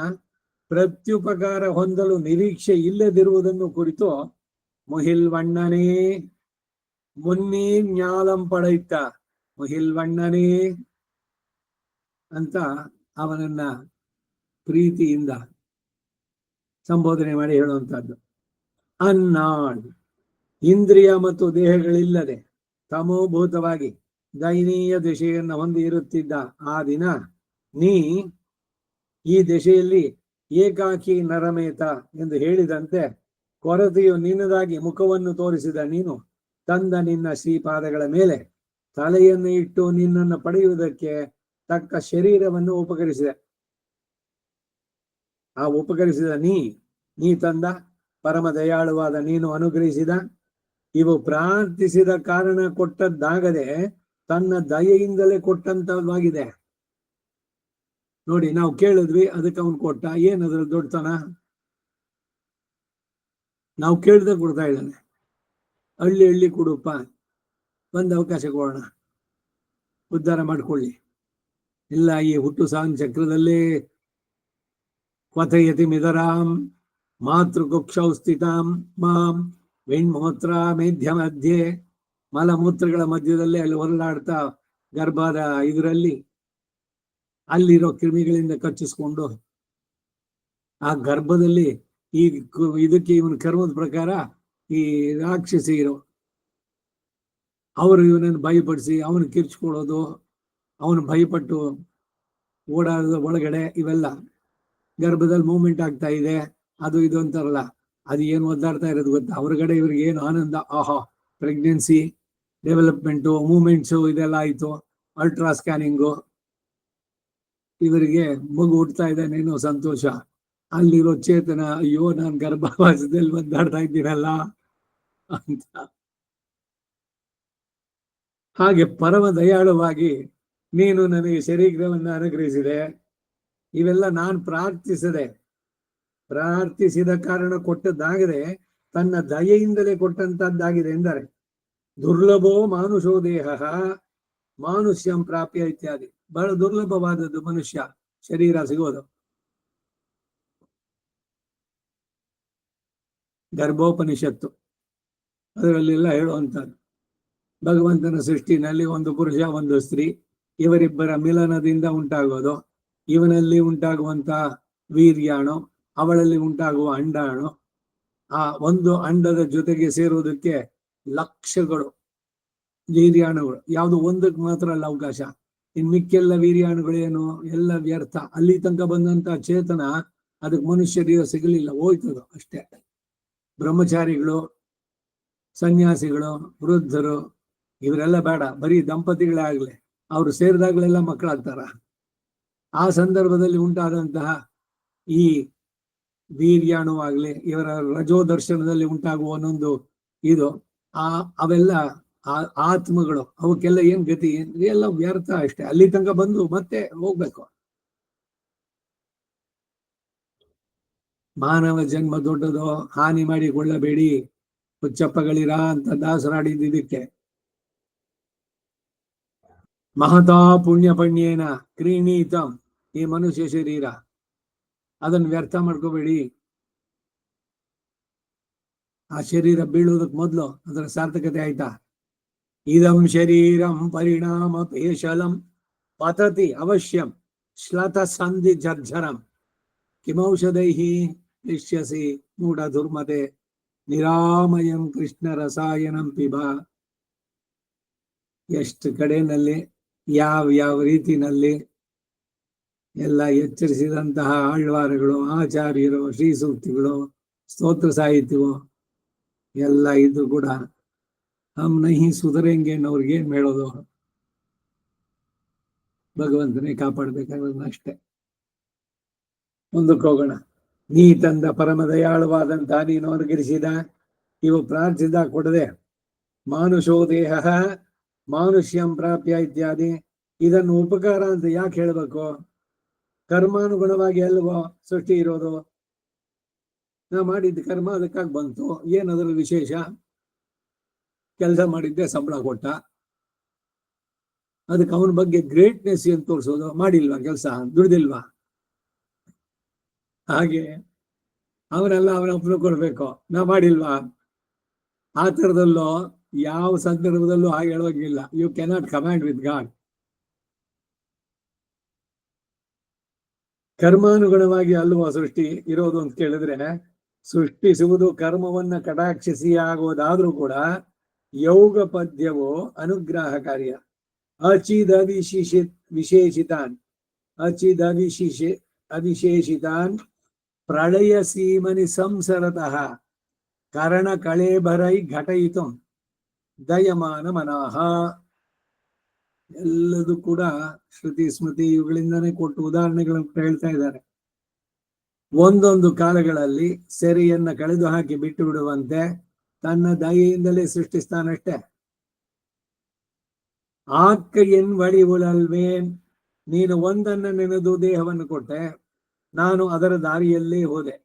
ಪ್ರತ್ಯುಪಕಾರ ಹೊಂದಲು ನಿರೀಕ್ಷೆ ಇಲ್ಲದಿರುವುದನ್ನು ಕುರಿತು ಮುಹಿಲ್ವಣ್ಣನೇ ಮುನ್ನೀ ಜ್ಞಾಲಂ ಪಡೈತ ಮುಹಿಲ್ವಣ್ಣನೇ ಅಂತ ಅವನನ್ನ ಪ್ರೀತಿಯಿಂದ ಸಂಬೋಧನೆ ಮಾಡಿ ಹೇಳುವಂತಹದ್ದು. ಅನ್ನಾಳ್ ಇಂದ್ರಿಯ ಮತ್ತು ದೇಹಗಳಿಲ್ಲದೆ ತಮೋಭೂತವಾಗಿ ದೈನೀಯ ದಶೆಯನ್ನು ಹೊಂದಿ ಇರುತ್ತಿದ್ದ ಆ ದಿನ ನೀ ಈ ದಶೆಯಲ್ಲಿ ಏಕಾಕಿ ನರಮೇತ ಎಂದು ಹೇಳಿದಂತೆ ಕೊರತೆಯು ನಿನ್ನದಾಗಿ ಮುಖವನ್ನು ತೋರಿಸಿದ ನೀನು ತಂದ ನಿನ್ನ ಶ್ರೀಪಾದಗಳ ಮೇಲೆ ತಲೆಯನ್ನು ಇಟ್ಟು ನಿನ್ನನ್ನು ಪಡೆಯುವುದಕ್ಕೆ ತಕ್ಕ ಶರೀರವನ್ನು ಉಪಕರಿಸಿದೆ. ಆ ಉಪಕರಿಸಿದ ನೀ ತಂದ ಪರಮ ದಯಾಳುವಾದ ನೀನು ಅನುಗ್ರಹಿಸಿದ ಇವು ಪ್ರಾರ್ಥಿಸಿದ ಕಾರಣ ಕೊಟ್ಟದ್ದಾಗದೆ ತನ್ನ ದಯೆಯಿಂದಲೇ ಕೊಟ್ಟಂತವಾಗಿದೆ. ನೋಡಿ, ನಾವು ಕೇಳಿದ್ವಿ, ಅದಕ್ಕೆ ಅವನು ಕೊಟ್ಟ. ಏನದ್ರಲ್ಲಿ ದೊಡ್ಡತನ? ನಾವು ಕೇಳಿದ ಕೊಡ್ತಾ ಇದ್ದಾನೆ. ಹಳ್ಳಿ ಕೊಡುಪ್ಪ, ಒಂದು ಅವಕಾಶ ಕೊಡೋಣ, ಉದ್ಧಾರ ಮಾಡ್ಕೊಳ್ಳಿ. ಇಲ್ಲ, ಈ ಹುಟ್ಟು ಸಾನ್ ಚಕ್ರದಲ್ಲೇ ಕ್ವಥಯತಿ ಮಿದರಾಂ ಮಾತೃಕುಕ್ಷೌ ಸ್ಥಿತಾಂ ಮಾಂ ವೆಣ್ಮೂತ್ರ ಮೇಧ್ಯ ಮಧ್ಯೆ, ಮಲಮೂತ್ರಗಳ ಮಧ್ಯದಲ್ಲೇ ಅಲ್ಲಿ ಹೊರಲಾಡ್ತಾ ಗರ್ಭದ ಇದರಲ್ಲಿ ಅಲ್ಲಿರೋ ಕ್ರಿಮಿಗಳಿಂದ ಕಚ್ಚಿಸ್ಕೊಂಡು ಆ ಗರ್ಭದಲ್ಲಿ ಈ ಇದಕ್ಕೆ ಇವನ ಕರ್ಮದ ಪ್ರಕಾರ ಈ ರಾಕ್ಷಸಿರು ಅವರು ಇವನನ್ನು ಭಯಪಡಿಸಿ ಅವನು ಕಿರ್ಚ್ಕೊಳ್ಳೋದು, ಅವನು ಭಯಪಟ್ಟು ಓಡಾಡೋದು ಒಳಗಡೆ, ಇವೆಲ್ಲ ಗರ್ಭದಲ್ಲಿ ಮೂವ್ಮೆಂಟ್ ಆಗ್ತಾ ಇದೆ. ಅದು ಇದು ಅಂತಾರಲ್ಲ, ಅದು ಏನು ಒದ್ದಾಡ್ತಾ ಇರೋದು ಗೊತ್ತಾ? ಹೊರಗಡೆ ಇವ್ರಿಗೆ ಏನು ಆನಂದ, ಆಹಾ ಪ್ರೆಗ್ನೆನ್ಸಿ ಡೆವಲಪ್ಮೆಂಟು ಮೂವ್ಮೆಂಟ್ಸು ಇದೆಲ್ಲ ಆಯ್ತು. ಅಲ್ಟ್ರಾ ಸ್ಕ್ಯಾನಿಂಗು, ಇವರಿಗೆ ಮಗು ಹುಡ್ತಾ ಇದ್ದಾನೇನೋ ಸಂತೋಷ. ಅಲ್ಲಿರೋ ಚೇತನ, ಅಯ್ಯೋ ನಾನು ಗರ್ಭವಾಸದಲ್ಲಿ ಒದ್ದಾಡ್ತಾ ಇದ್ದೀನಲ್ಲ ಅಂತ. ಹಾಗೆ ಪರಮ ದಯಾಳುವಾಗಿ ನೀನು ನನಗೆ ಶರೀರವನ್ನು ಅನುಗ್ರಹಿಸಿದೆ. ಇವೆಲ್ಲ ನಾನು ಪ್ರಾರ್ಥಿಸಿದ ಕಾರಣ ಕೊಟ್ಟದ್ದಾಗದೆ ತನ್ನ ದಯೆಯಿಂದಲೇ ಕೊಟ್ಟಂತದ್ದಾಗಿದೆ ಎಂದರೆ ದುರ್ಲಭೋ ಮಾನುಷೋ ದೇಹ ಮಾನುಷ್ಯಂ ಪ್ರಾಪ್ಯ ಇತ್ಯಾದಿ. ಬಹಳ ದುರ್ಲಭವಾದದ್ದು ಮನುಷ್ಯ ಶರೀರ ಸಿಗೋದು. ಗರ್ಭೋಪನಿಷತ್ತು ಅದರಲ್ಲೆಲ್ಲ ಹೇಳುವಂಥದ್ದು ಭಗವಂತನ ಸೃಷ್ಟಿನಲ್ಲಿ ಒಂದು ಪುರುಷ ಒಂದು ಸ್ತ್ರೀ, ಇವರಿಬ್ಬರ ಮಿಲನದಿಂದ ಉಂಟಾಗೋದು. ಇವನಲ್ಲಿ ಉಂಟಾಗುವಂತ ವೀರ್ಯಾಣು, ಅವಳಲ್ಲಿ ಉಂಟಾಗುವ ಅಂಡಾಣು, ಆ ಒಂದು ಅಂಡದ ಜೊತೆಗೆ ಸೇರುವುದಕ್ಕೆ ಲಕ್ಷಗಳು ವೀರ್ಯಾಣುಗಳು. ಯಾವುದು ಒಂದಕ್ಕೆ ಮಾತ್ರ ಅಲ್ಲ ಅವಕಾಶ. ಇನ್ ಮಿಕ್ಕೆಲ್ಲ ವೀರ್ಯಾಣುಗಳೇನು ಎಲ್ಲ ವ್ಯರ್ಥ. ಅಲ್ಲಿ ತನಕ ಬಂದಂತ ಚೇತನ ಅದಕ್ಕೆ ಮನುಷ್ಯರಿಗೆ ಸಿಗಲಿಲ್ಲ, ಹೋಯ್ತದು ಅಷ್ಟೇ. ಬ್ರಹ್ಮಚಾರಿಗಳು, ಸನ್ಯಾಸಿಗಳು, ವೃದ್ಧರು ಇವರೆಲ್ಲ ಬೇಡ, ಬರೀ ದಂಪತಿಗಳೇ ಆಗ್ಲಿ, ಅವರು ಸೇರಿದಾಗಲೆಲ್ಲ ಮಕ್ಕಳಾಗ್ತಾರ. ಆ ಸಂದರ್ಭದಲ್ಲಿ ಉಂಟಾದಂತಹ ಈ ವೀರ್ಯಾಣುವಾಗ್ಲಿ, ಇವರ ರಜೋದರ್ಶನದಲ್ಲಿ ಉಂಟಾಗುವ ಒಂದೊಂದು ಇದು ಅವೆಲ್ಲ ಆತ್ಮಗಳು, ಅವಕ್ಕೆಲ್ಲ ಏನ್ ಗತಿ? ಎಲ್ಲ ವ್ಯರ್ಥ ಅಷ್ಟೇ. ಅಲ್ಲಿ ತನಕ ಬಂದು ಮತ್ತೆ ಹೋಗ್ಬೇಕು. ಮಾನವ ಜನ್ಮ ದೊಡ್ಡದು, ಹಾನಿ ಮಾಡಿಕೊಳ್ಳಬೇಡಿ ಹುಚ್ಚಪ್ಪಗಳಿರ ಅಂತ ದಾಸರಾಡಿದ್ದಕ್ಕೆ. ಮಹತಾ ಪುಣ್ಯಪಣ್ಯೇನ ಕ್ರೀಣೀತಂ, ಈ ಮನುಷ್ಯ ಶರೀರ ಅದನ್ನು ವ್ಯರ್ಥ ಮಾಡ್ಕೋಬೇಡಿ. ಆ ಶರೀರ ಬೀಳುವುದಕ್ಕೆ ಮೊದಲು ಅದರ ಸಾರ್ಥಕತೆ ಆಯ್ತಾ? ಇದಂ ಶರೀರಂ ಪರಿಣಾಮ ಪೇಶಲಂ ಪತತಿ ಅವಶ್ಯಂ ಶ್ಲತ ಸಂಧಿ ಜರ್ಜರಂ ಕಿಮೌಷಧೈಹಿ ನಿಶ್ಯಸಿ ಮೂಢ ದುರ್ಮತೆ ನಿರಾಮಯಂ ಕೃಷ್ಣ ರಸಾಯನಂ ಪಿಬ. ಎಷ್ಟು ಕಡೆಯಲ್ಲಿ ಯಾವ ರೀತಿನಲ್ಲಿ ಎಲ್ಲ ಎಚ್ಚರಿಸಿದಂತಹ ಆಳ್ವಾರಗಳು, ಆಚಾರ್ಯರು, ಶ್ರೀ ಸೂಕ್ತಿಗಳು, ಸ್ತೋತ್ರ ಸಾಹಿತ್ಯವು ಎಲ್ಲ ಇದು ಕೂಡ ಹಮ್ ನಹಿ ಸುಧರೆಂಗೆ ಅನ್ನೋರ್ಗೆ ಏನ್ ಹೇಳೋದು? ಭಗವಂತನೇ ಕಾಪಾಡ್ಬೇಕಾಗೋದನ್ನ ಅಷ್ಟೇ. ಮುಂದಕ್ಕೆ ಹೋಗೋಣ. ನೀ ತಂದ ಪರಮ ದಯಾಳುವಾದಂತ ನೀನು ಅನುಗ್ರಹಿಸಿದ ಇವು ಪ್ರಾರ್ಥಿಸಿದ ಕೊಡದೆ ಮಾನುಷೋ ದೇಹ ಮಾನುಷ್ಯಂ ಪ್ರಾಪ್ಯ ಇತ್ಯಾದಿ. ಇದನ್ನು ಉಪಕಾರ ಅಂತ ಯಾಕೆ ಹೇಳ್ಬೇಕು? ಕರ್ಮಾನುಗುಣವಾಗಿ ಅಲ್ವೋ ಸೃಷ್ಟಿ ಇರೋದು. ನಾ ಮಾಡಿದ್ದ ಕರ್ಮ ಅದಕ್ಕಾಗಿ ಬಂತು. ಏನದ್ರಲ್ಲಿ ವಿಶೇಷ? ಕೆಲಸ ಮಾಡಿದ್ದೆ, ಸಂಬಳ ಕೊಟ್ಟ, ಅದಕ್ಕೆ ಅವನ ಬಗ್ಗೆ ಗ್ರೇಟ್ನೆಸ್ ಏನ್ ತೋರಿಸೋದು? ಮಾಡಿಲ್ವಾ ಕೆಲಸ? ದುಡ್ದಿಲ್ವಾ? ಹಾಗೆ ಅವನೆಲ್ಲ ಅವನ ಒಬ್ಬರು ಕೊಡ್ಬೇಕು, ನಾ ಮಾಡಿಲ್ವಾ? ಆ ಥರದಲ್ಲೂ ಯಾವ ಸಂದರ್ಭದಲ್ಲೂ ಹಾಗೆ ಹೇಳೋಗಿಲ್ಲ. You cannot command with God. ಕರ್ಮಾನುಗುಣವಾಗಿ ಅಲ್ವಾ ಸೃಷ್ಟಿ ಇರೋದು ಅಂತ ಕೇಳಿದ್ರೆ, ಸೃಷ್ಟಿಸುವುದು ಕರ್ಮವನ್ನ ಕಟಾಕ್ಷಿಸಿ ಆಗೋದಾದ್ರೂ ಕೂಡ ಯೋಗ ಪದ್ಯವು ಅನುಗ್ರಹ ಕಾರ್ಯ. ವಿಶೇಷಿತಾನ್ ಅವಿಶೇಷಿತಾನ್ ಪ್ರಳಯ ಸೀಮನಿ ಸಂಸರತಃ ಕರಣ ಕಳೇಬರೈ ಘಟಯಿತು ದಯಮಾನ ಮನಃ. ಎಲ್ಲದೂ ಕೂಡ ಶ್ರುತಿ ಸ್ಮೃತಿ ಇವುಗಳಿಂದಾನೇ ಕೊಟ್ಟು ಉದಾಹರಣೆಗಳನ್ನು ಹೇಳ್ತಾ ಇದ್ದಾರೆ. ಒಂದೊಂದು ಕಾಲಗಳಲ್ಲಿ ಸೆರೆಯನ್ನ ಕಳೆದು ಹಾಕಿ ಬಿಟ್ಟು ಬಿಡುವಂತೆ ತನ್ನ ದಯೆಯಿಂದಲೇ ಸೃಷ್ಟಿಸ್ತಾನಷ್ಟೆ. ಆಕ್ಕ ಎನ್ ಬಳಿ ಉಳಲ್ವೇನ್, ನೀನು ಒಂದನ್ನ ನೆನೆದು ದೇಹವನ್ನು ಕೊಟ್ಟೆ, ನಾನು ಅದರ ದಾರಿಯಲ್ಲೇ ಹೋದೆ.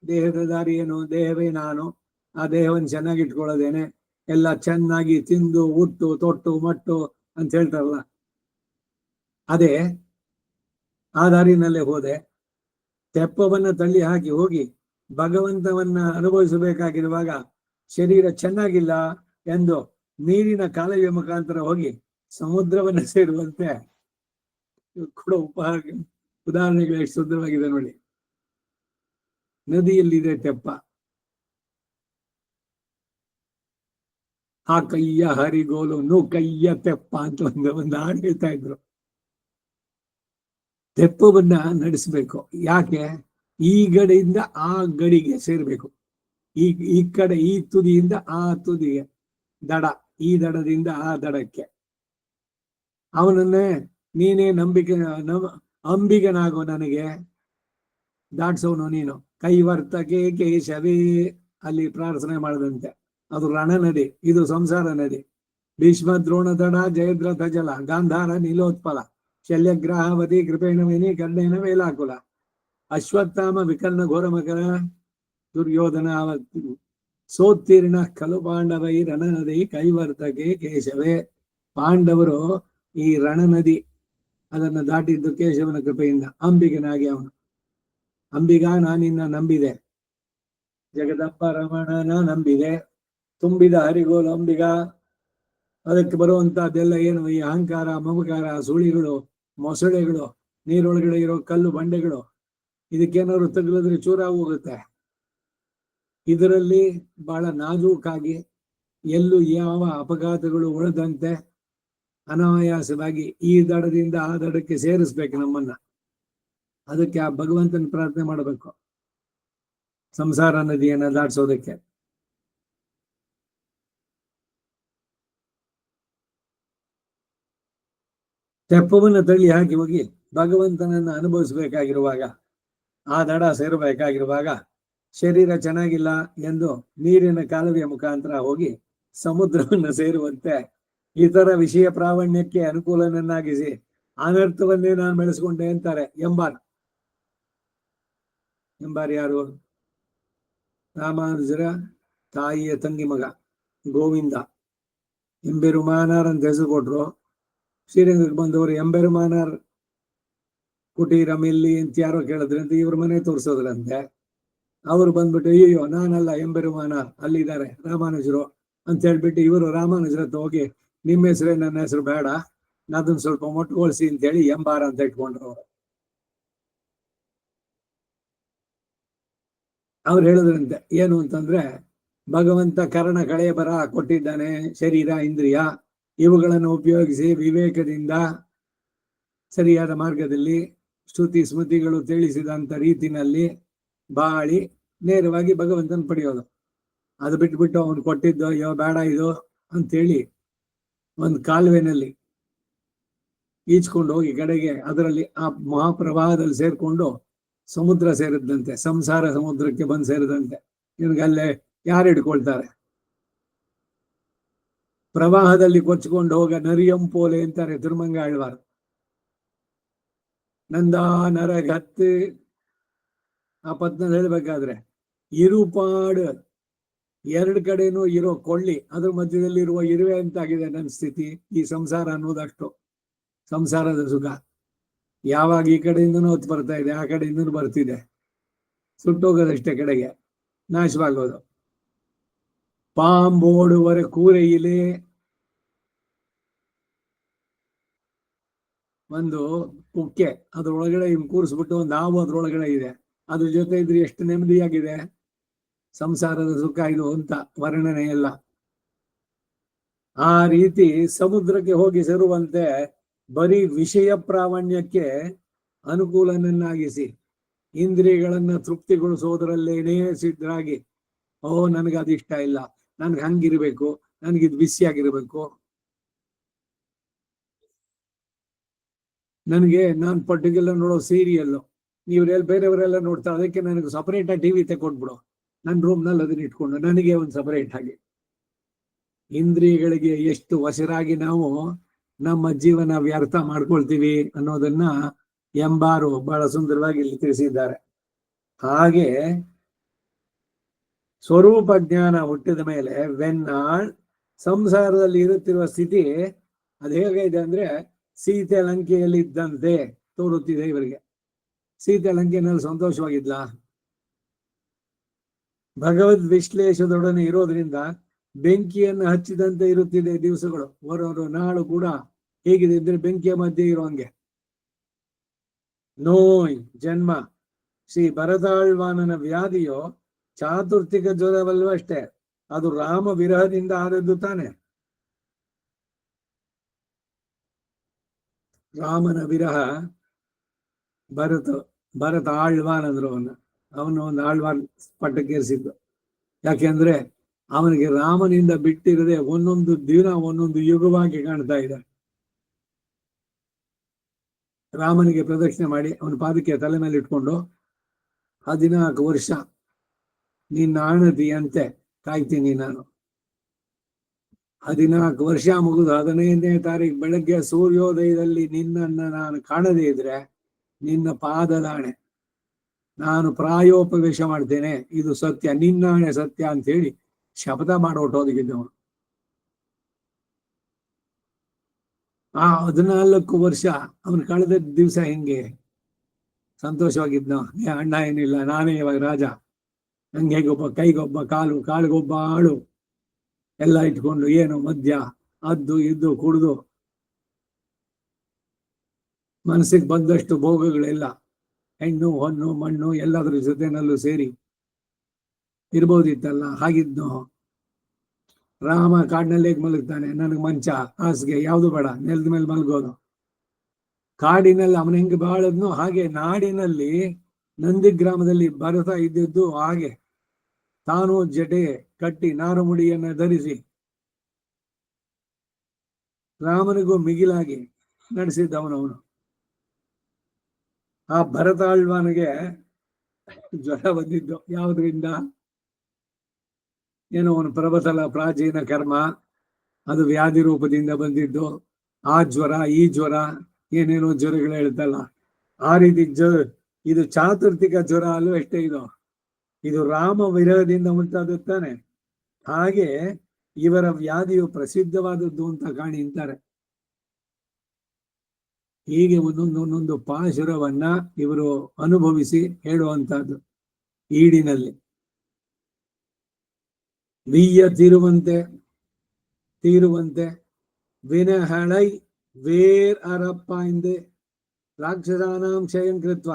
ದೇಹದ ದಾರಿ ಏನು? ದೇಹವೇ ನಾನು. ಆ ದೇಹವನ್ನು ಚೆನ್ನಾಗಿ ಇಟ್ಕೊಳ್ಳೋದೇನೆ, ಎಲ್ಲ ಚೆನ್ನಾಗಿ ತಿಂದು ಉಟ್ಟು ತೊಟ್ಟು ಮಟ್ಟು ಅಂತ ಹೇಳ್ತಾರಲ್ಲ, ಅದೇ ಆ ದಾರಿನಲ್ಲೇ ಹೋದೆ. ತೆಪ್ಪವನ್ನ ತಳ್ಳಿ ಹಾಕಿ ಹೋಗಿ ಭಗವಂತವನ್ನ ಅನುಭವಿಸಬೇಕಾಗಿರುವಾಗ ಶರೀರ ಚೆನ್ನಾಗಿಲ್ಲ ಎಂದು ನೀರಿನ ಕಾಲುವೆ ಮುಖಾಂತರ ಹೋಗಿ ಸಮುದ್ರವನ್ನ ಸೇರುವಂತೆ ಕೂಡ ಉದಾಹರಣೆಗಳು ಎಷ್ಟು ಸುಂದರವಾಗಿದೆ ನೋಡಿ. ನದಿಯಲ್ಲಿದೆ ತೆಪ್ಪ, ಆ ಕೈಯ ಹರಿಗೋಲು ಕೈಯ ತೆಪ್ಪ ಅಂತ ಒಂದು ಹಾಡು ಹೇಳ್ತಾ ಇದ್ರು. ತೆಪ್ಪವನ್ನ ನಡೆಸಬೇಕು. ಯಾಕೆ? ಈ ಗಡಿಯಿಂದ ಆ ಗಡಿಗೆ ಸೇರ್ಬೇಕು. ಈ ಕಡೆ ಈ ತುದಿಯಿಂದ ಆ ತುದಿಗೆ ದಡ, ಈ ದಡದಿಂದ ಆ ದಡಕ್ಕೆ. ಅವನನ್ನೇ ನೀನೇ ಅಂಬಿಗನಾಗೋ ನನಗೆ ದಾಟ್ಸೋನು ನೀನು. ಕೈವರ್ತಕೆ ಕೇಶವೇ ಅಲ್ಲಿ ಪ್ರಾರ್ಥನೆ ಮಾಡದಂತೆ. ಅದು ರಣ ನದಿ, ಇದು ಸಂಸಾರ ನದಿ. ಭೀಷ್ಮ ದ್ರೋಣ ದಡ ಜಯದ್ರಥ ಜಲ ಗಾಂಧಾರ ನೀಲೋತ್ಪಲ ಶಲ್ಯಗ್ರಾಹವತಿ ಕೃಪೇಣವೇನಿ ಕರ್ಣೇನ ವೇಲಾಕುಲ ಅಶ್ವತ್ಥಾಮ ವಿಕರ್ಣ ಘೋರಮಕರ ದುರ್ಯೋಧನ ಸೋತ್ತೀರ್ಣ ಖಲು ಪಾಂಡವೈ ರಣನದಿ ಕೈವರ್ತಕೆ ಕೇಶವೇ. ಪಾಂಡವರು ಈ ರಣನದಿ ಅದನ್ನು ದಾಟಿದ್ದು ಕೇಶವನ ಕೃಪೆಯಿಂದ. ಅಂಬಿಗನಾಗಿ ಅವನು. ಅಂಬಿಗ, ನಾನಿನ್ನ ನಂಬಿದೆ, ಜಗದಪ್ಪ ರಮಣನ ನಂಬಿದೆ. ತುಂಬಿದ ಹರಿಗೋಲು ಅಂಬಿಗ. ಅದಕ್ಕೆ ಬರುವಂತಹದ್ದೆಲ್ಲ ಏನು? ಈ ಅಹಂಕಾರ, ಮಮಕಾರ, ಸುಳಿಗಳು, ಮೊಸಳೆಗಳು, ನೀರೊಳಗಡೆ ಇರೋ ಕಲ್ಲು ಬಂಡೆಗಳು, ಇದಕ್ಕೇನಾದ್ರು ತಗುಲಿದ್ರೆ ಚೂರ ಹೋಗುತ್ತೆ. ಇದರಲ್ಲಿ ಬಹಳ ನಾಜೂಕಾಗಿ ಎಲ್ಲೂ ಯಾವ ಅಪಘಾತಗಳು ಉಳಿದಂತೆ ಅನಾಯಾಸವಾಗಿ ಈ ದಡದಿಂದ ಆ ದಡಕ್ಕೆ ಸೇರಿಸ್ಬೇಕು ನಮ್ಮನ್ನ. ಅದಕ್ಕೆ ಆ ಭಗವಂತನ ಪ್ರಾರ್ಥನೆ ಮಾಡಬೇಕು, ಸಂಸಾರ ನದಿಯನ್ನ ದಾಟಿಸೋದಕ್ಕೆ. ತೆಪ್ಪವನ್ನು ತಳ್ಳಿ ಹಾಕಿ ಹೋಗಿ ಭಗವಂತನನ್ನ ಅನುಭವಿಸಬೇಕಾಗಿರುವಾಗ, ಆ ದಡ ಸೇರಬೇಕಾಗಿರುವಾಗ, ಶರೀರ ಚೆನ್ನಾಗಿಲ್ಲ ಎಂದು ನೀರಿನ ಕಾಲುವೆಯ ಮುಖಾಂತರ ಹೋಗಿ ಸಮುದ್ರವನ್ನು ಸೇರುವಂತೆ ಇತರ ವಿಷಯ ಪ್ರಾವಣ್ಯಕ್ಕೆ ಅನುಕೂಲನನ್ನಾಗಿಸಿ ಅನರ್ಥವನ್ನೇ ನಾನು ಬೆಳೆಸ್ಕೊಂಡೆ ಅಂತಾರೆ ಎಂಬಾರ್. ಎಂಬಾರ್ ಯಾರು? ರಾಮಾನುಜರ ತಾಯಿಯ ತಂಗಿ ಮಗ ಗೋವಿಂದ. ಎಂಬೆರುಮಾನಾರ್ ಅಂತ ಹೆಸರು ಕೊಟ್ರು. ಶ್ರೀರಂಗಕ್ಕೆ ಬಂದವರು ಎಂಬೆರುಮಾನಾರ್ ಕುಟೀರ ಮಿಲ್ಲಿ ಅಂತ ಯಾರೋ ಕೇಳಿದ್ರಂತೆ, ಇವ್ರ ಮನೆ ತೋರಿಸೋದ್ರಂತೆ. ಅವ್ರು ಬಂದ್ಬಿಟ್ಟು, ಅಯ್ಯೋ ನಾನಲ್ಲ ಎಂಬೆರುಮಾನಾರ್, ಅಲ್ಲಿದ್ದಾರೆ ರಾಮಾನುಜರು ಅಂತ ಹೇಳ್ಬಿಟ್ಟು ಇವರು ರಾಮಾನುಜರ ಹತ್ರ ಹೋಗಿ, ನಿಮ್ಮ ಹೆಸರೇ, ನನ್ನ ಹೆಸರು ಬೇಡ, ಅದನ್ನ ಸ್ವಲ್ಪ ಮೊಟ್ಟುಗೊಳಿಸಿ ಅಂತ ಹೇಳಿ ಎಂಬಾರ ಅಂತ ಇಟ್ಕೊಂಡ್ರು. ಅವ್ರು ಹೇಳಿದ್ರಂತೆ ಏನು ಅಂತಂದ್ರೆ, ಭಗವಂತ ಕರ್ಣ ಕಳೆಯ ಬರ ಕೊಟ್ಟಿದ್ದಾನೆ, ಶರೀರ ಇಂದ್ರಿಯ ಇವುಗಳನ್ನು ಉಪಯೋಗಿಸಿ ವಿವೇಕದಿಂದ ಸರಿಯಾದ ಮಾರ್ಗದಲ್ಲಿ ಶ್ರುತಿ ಸ್ಮೃತಿಗಳು ತಿಳಿಸಿದಂತ ರೀತಿನಲ್ಲಿ ಬಾಳಿ ನೇರವಾಗಿ ಭಗವಂತನ ಪಡೆಯೋದು. ಅದು ಬಿಟ್ಬಿಟ್ಟು ಅವನು ಕೊಟ್ಟಿದ್ದು ಅಯ್ಯೋ ಬೇಡ ಇದು ಅಂತೇಳಿ ಒಂದು ಕಾಲುವೆನಲ್ಲಿ ಈಜ್ಕೊಂಡು ಹೋಗಿ ಕಡೆಗೆ ಅದರಲ್ಲಿ ಆ ಮಹಾಪ್ರವಾಹದಲ್ಲಿ ಸೇರ್ಕೊಂಡು ಸಮುದ್ರ ಸೇರಿದಂತೆ, ಸಂಸಾರ ಸಮುದ್ರಕ್ಕೆ ಬಂದು ಸೇರಿದಂತೆ. ನಿಮ್ಗೆ ಅಲ್ಲೇ ಯಾರು ಹಿಡ್ಕೊಳ್ತಾರೆ? ಪ್ರವಾಹದಲ್ಲಿ ಕೊಚ್ಚಿಕೊಂಡು ಹೋಗ ನರಿಯಂಪೋಲೆ ಅಂತಾರೆ ತಿರುಮಂಗ ಆಳ್ವಾರ್. ನಂದಾ ನರಗತ್ತು ಆ ಪದ್ನ ಹೇಳ್ಬೇಕಾದ್ರೆ ಇರುಪಾಡು, ಎರಡು ಕಡೆನೂ ಇರೋ ಕೊಳ್ಳಿ, ಅದ್ರ ಮಧ್ಯದಲ್ಲಿ ಇರುವ ಇರುವೆ ಅಂತಾಗಿದೆ ನನ್ನ ಸ್ಥಿತಿ. ಈ ಸಂಸಾರ ಅನ್ನೋದಷ್ಟು ಸಂಸಾರದ ಸುಖ. ಯಾವಾಗ ಈ ಕಡೆಯಿಂದನೂ ಹೊತ್ತು ಬರ್ತಾ ಇದೆ, ಆ ಕಡೆಯಿಂದನೂ ಬರ್ತಿದೆ, ಸುಟ್ಟೋಗೋದಷ್ಟೇ, ಕಡೆಗೆ ನಾಶವಾಗೋದು. ಪಾಂಬೋಡುವರೆ ಕೂರೆಯಿಲೆ, ಒಂದು ಕುಕ್ಕೆ ಅದ್ರೊಳಗಡೆ ಕೂರಿಸ್ಬಿಟ್ಟು ನಾವು ಅದ್ರೊಳಗಡೆ ಇದೆ, ಅದ್ರ ಜೊತೆ ಇದ್ರೆ ಎಷ್ಟು ನೆಮ್ಮದಿಯಾಗಿದೆ. ಸಂಸಾರದ ಸುಖ ಇದು ಅಂತ ವರ್ಣನೆ ಇಲ್ಲ. ಆ ರೀತಿ ಸಮುದ್ರಕ್ಕೆ ಹೋಗಿ ಸೇರುವಂತೆ ಬರೀ ವಿಷಯ ಪ್ರಾವಣ್ಯಕ್ಕೆ ಅನುಕೂಲನನ್ನಾಗಿಸಿ ಇಂದ್ರಿಯಗಳನ್ನ ತೃಪ್ತಿಗೊಳಿಸೋದ್ರಲ್ಲೇನೇ ಸಿದ್ಧರಾಗಿ, ಓ ನನಗೆ ಅದಿಷ್ಟ ಇಲ್ಲ, ನನ್ಗೆ ಹಂಗಿರ್ಬೇಕು, ನನ್ಗಿದ್ ಬಿಸಿಯಾಗಿರ್ಬೇಕು, ನನಗೆ ನಾನು ಪರ್ಟಿಕ್ಯುಲರ್ ನೋಡೋ ಸೀರಿಯಲ್ಲು ಇವ್ರೆಲ್ಲ ಬೇರೆಯವರೆಲ್ಲ ನೋಡ್ತಾರೆ, ಅದಕ್ಕೆ ನನಗೆ ಸಪರೇಟ್ ಆಗಿ ಟಿವಿ ತಗೊಂಡ್ಬಿಡು, ನನ್ನ ರೂಮ್ನಲ್ಲಿ ಅದನ್ನ ಇಟ್ಕೊಂಡು ನನಗೆ ಒಂದು ಸಪರೇಟ್ ಆಗಿ. ಇಂದ್ರಿಯಗಳಿಗೆ ಎಷ್ಟು ವಶರಾಗಿ ನಾವು ನಮ್ಮ ಜೀವನ ವ್ಯರ್ಥ ಮಾಡ್ಕೊಳ್ತೀವಿ ಅನ್ನೋದನ್ನ ಎಂಬಾರು ಬಹಳ ಸುಂದರವಾಗಿ ಇಲ್ಲಿ ತಿಳಿಸಿದ್ದಾರೆ. ಹಾಗೆ ಸ್ವರೂಪ ಜ್ಞಾನ ಹುಟ್ಟಿದ ಮೇಲೆ ವೆನ್ನಾಳ್ ಸಂಸಾರದಲ್ಲಿ ಇರುತ್ತಿರುವ ಸ್ಥಿತಿ ಅದು ಹೇಗಿದೆ ಅಂದ್ರೆ ಸೀತೆ ಲಂಕೆಯಲ್ಲಿ ಇದ್ದಂತೆ ತೋರುತ್ತಿದೆ ಇವರಿಗೆ. ಸೀತೆ ಲಂಕೆಯಲ್ಲಿ ಸಂತೋಷವಾಗಿದ್ಲ? ಭಗವದ್ ವಿಶ್ಲೇಷದೊಡನೆ ಇರೋದ್ರಿಂದ ಬೆಂಕಿಯನ್ನು ಹಚ್ಚಿದಂತೆ ಇರುತ್ತಿದೆ ದಿವಸಗಳು. ಹೊರವರು ನಾಳು ಕೂಡ ಹೇಗಿದೆ ಅಂದ್ರೆ ಬೆಂಕಿಯ ಮಧ್ಯೆ ಇರುವಂಗೆ. ನೋಯ್ ಜನ್ಮ ಶ್ರೀ ಭರತಾಳ್ವಾನನ ವ್ಯಾಧಿಯೋ ಚಾತುರ್ಥಿಕ ಜ್ವರವಲ್ಲೂ ಅಷ್ಟೇ, ಅದು ರಾಮ ವಿರಹದಿಂದ ಆದದ್ದು ತಾನೆ. ರಾಮನ ವಿರಹ ಭರತ ಆಳ್ವಾನ್ ಅಂದ್ರು ಅವನು ಒಂದು ಆಳ್ವಾನ್ ಪಟ್ಟಕ್ಕೇರಿಸಿದ್ದು. ಯಾಕೆಂದ್ರೆ ಅವನಿಗೆ ರಾಮನಿಂದ ಬಿಟ್ಟಿರದೆ ಒಂದೊಂದು ದಿನ ಒಂದೊಂದು ಯುಗವಾಗಿ ಕಾಣ್ತಾ ಇದೆ. ರಾಮನಿಗೆ ಪ್ರದಕ್ಷಿಣೆ ಮಾಡಿ ಅವನ ಪಾದಕ್ಕೆ ತಲೆ ಮೇಲೆ ಇಟ್ಕೊಂಡು 14 ವರ್ಷ ನಿನ್ನ ಆಣತಿಯಂತೆ ಕಾಯ್ತೀನಿ ನಾನು. 14 ವರ್ಷ ಮುಗಿದು 15ನೇ ತಾರೀಕು ಬೆಳಗ್ಗೆ ಸೂರ್ಯೋದಯದಲ್ಲಿ ನಿನ್ನನ್ನು ನಾನು ಕಾಣದೇ ಇದ್ರೆ ನಿನ್ನ ಪಾದದಾಣೆ ನಾನು ಪ್ರಾಯೋಪವೇಶ ಮಾಡ್ತೇನೆ, ಇದು ಸತ್ಯ, ನಿನ್ನಾಣೆ ಸತ್ಯ ಅಂತ ಹೇಳಿ ಶಪಥ ಮಾಡೋಟೋದಗಿದ್ದವನು. ಆ 14 ವರ್ಷ ಅವನು ಕಳೆದ ದಿವಸ ಹೆಂಗೆ ಸಂತೋಷವಾಗಿದ್ನ? ಅಣ್ಣ ಏನಿಲ್ಲ, ನಾನೇ ಇವಾಗ ರಾಜ, ನಂಗೆ ಹೇಗೊಬ್ಬ ಕೈಗೊಬ್ಬ ಕಾಲಿಗೊಬ್ಬ ಆಳು ಎಲ್ಲ ಇಟ್ಕೊಂಡು ಏನು ಮದ್ಯ ಅದ್ದು ಇದ್ದು ಕುಡಿದು ಮನಸ್ಸಿಗೆ ಬಂದಷ್ಟು ಭೋಗಗಳೆಲ್ಲ ಹೆಣ್ಣು ಹೊನ್ನು ಮಣ್ಣು ಎಲ್ಲದ್ರ ಜೊತೆನಲ್ಲೂ ಸೇರಿ ಇರ್ಬೋದಿತ್ತಲ್ಲ. ಹಾಗಿದ್ನು ರಾಮ ಕಾಡಿನಲ್ಲಿ ಹೇಗೆ ಮಲಗ್ತಾನೆ, ನನಗೆ ಮಂಚ ಹಾಸಿಗೆ ಯಾವುದು ಬೇಡ, ನೆಲದ ಮೇಲೆ ಮಲಗೋದು. ಕಾಡಿನಲ್ಲಿ ಅವನ ಹೆಂಗೆ ಬಾಳದ್ನು ಹಾಗೆ ನಾಡಿನಲ್ಲಿ ನಂದಿ ಗ್ರಾಮದಲ್ಲಿ ಭರತ ಇದ್ದಿದ್ದು ಹಾಗೆ. ತಾನು ಜಟೆ ಕಟ್ಟಿ ನಾರುಮುಡಿಯನ್ನ ಧರಿಸಿ ರಾಮನಿಗೂ ಮಿಗಿಲಾಗಿ ನಡೆಸಿದ್ದವನವನು. ಆ ಭರತಾಳ್ವಾನಿಗೆ ಜ್ವರ ಬಂದಿದ್ದು ಯಾವುದರಿಂದ? ಏನೋ ಅವನು ಪ್ರಬತಲ ಪ್ರಾಚೀನ ಕರ್ಮ, ಅದು ವ್ಯಾಧಿ ರೂಪದಿಂದ ಬಂದಿದ್ದು. ಆ ಜ್ವರ ಈ ಜ್ವರ ಏನೇನೋ ಜ್ವರಗಳು ಹೇಳ್ತಲ್ಲ, ಆ ರೀತಿ ಇದು ಚಾತುರ್ಥಿಕ ಜ್ವರ ಅಲ್ಲೂ ಎಷ್ಟೇ ಇದು ರಾಮ ವಿರಹದಿಂದ ಉಂಟಾಗುತ್ತಾನೆ. ಹಾಗೆ ಇವರ ವ್ಯಾಧಿಯು ಪ್ರಸಿದ್ಧವಾದದ್ದು ಅಂತ ಕಾಣಿ ಅಂತಾರೆ. ಹೀಗೆ ಒಂದೊಂದು ಪಾಶುರವನ್ನ ಇವರು ಅನುಭವಿಸಿ ಹೇಳುವಂತಹದ್ದು. ಈಡಿನಲ್ಲಿ ವಿಯ್ಯ ತೀರುವಂತೆ ವಿನಹಳೈ ವೇರ್ ಅರಪ್ಪ ಇಂದೆ ರಾಕ್ಷಸಾನಾಂ ಕ್ಷಯಂ ಕೃತ್ವ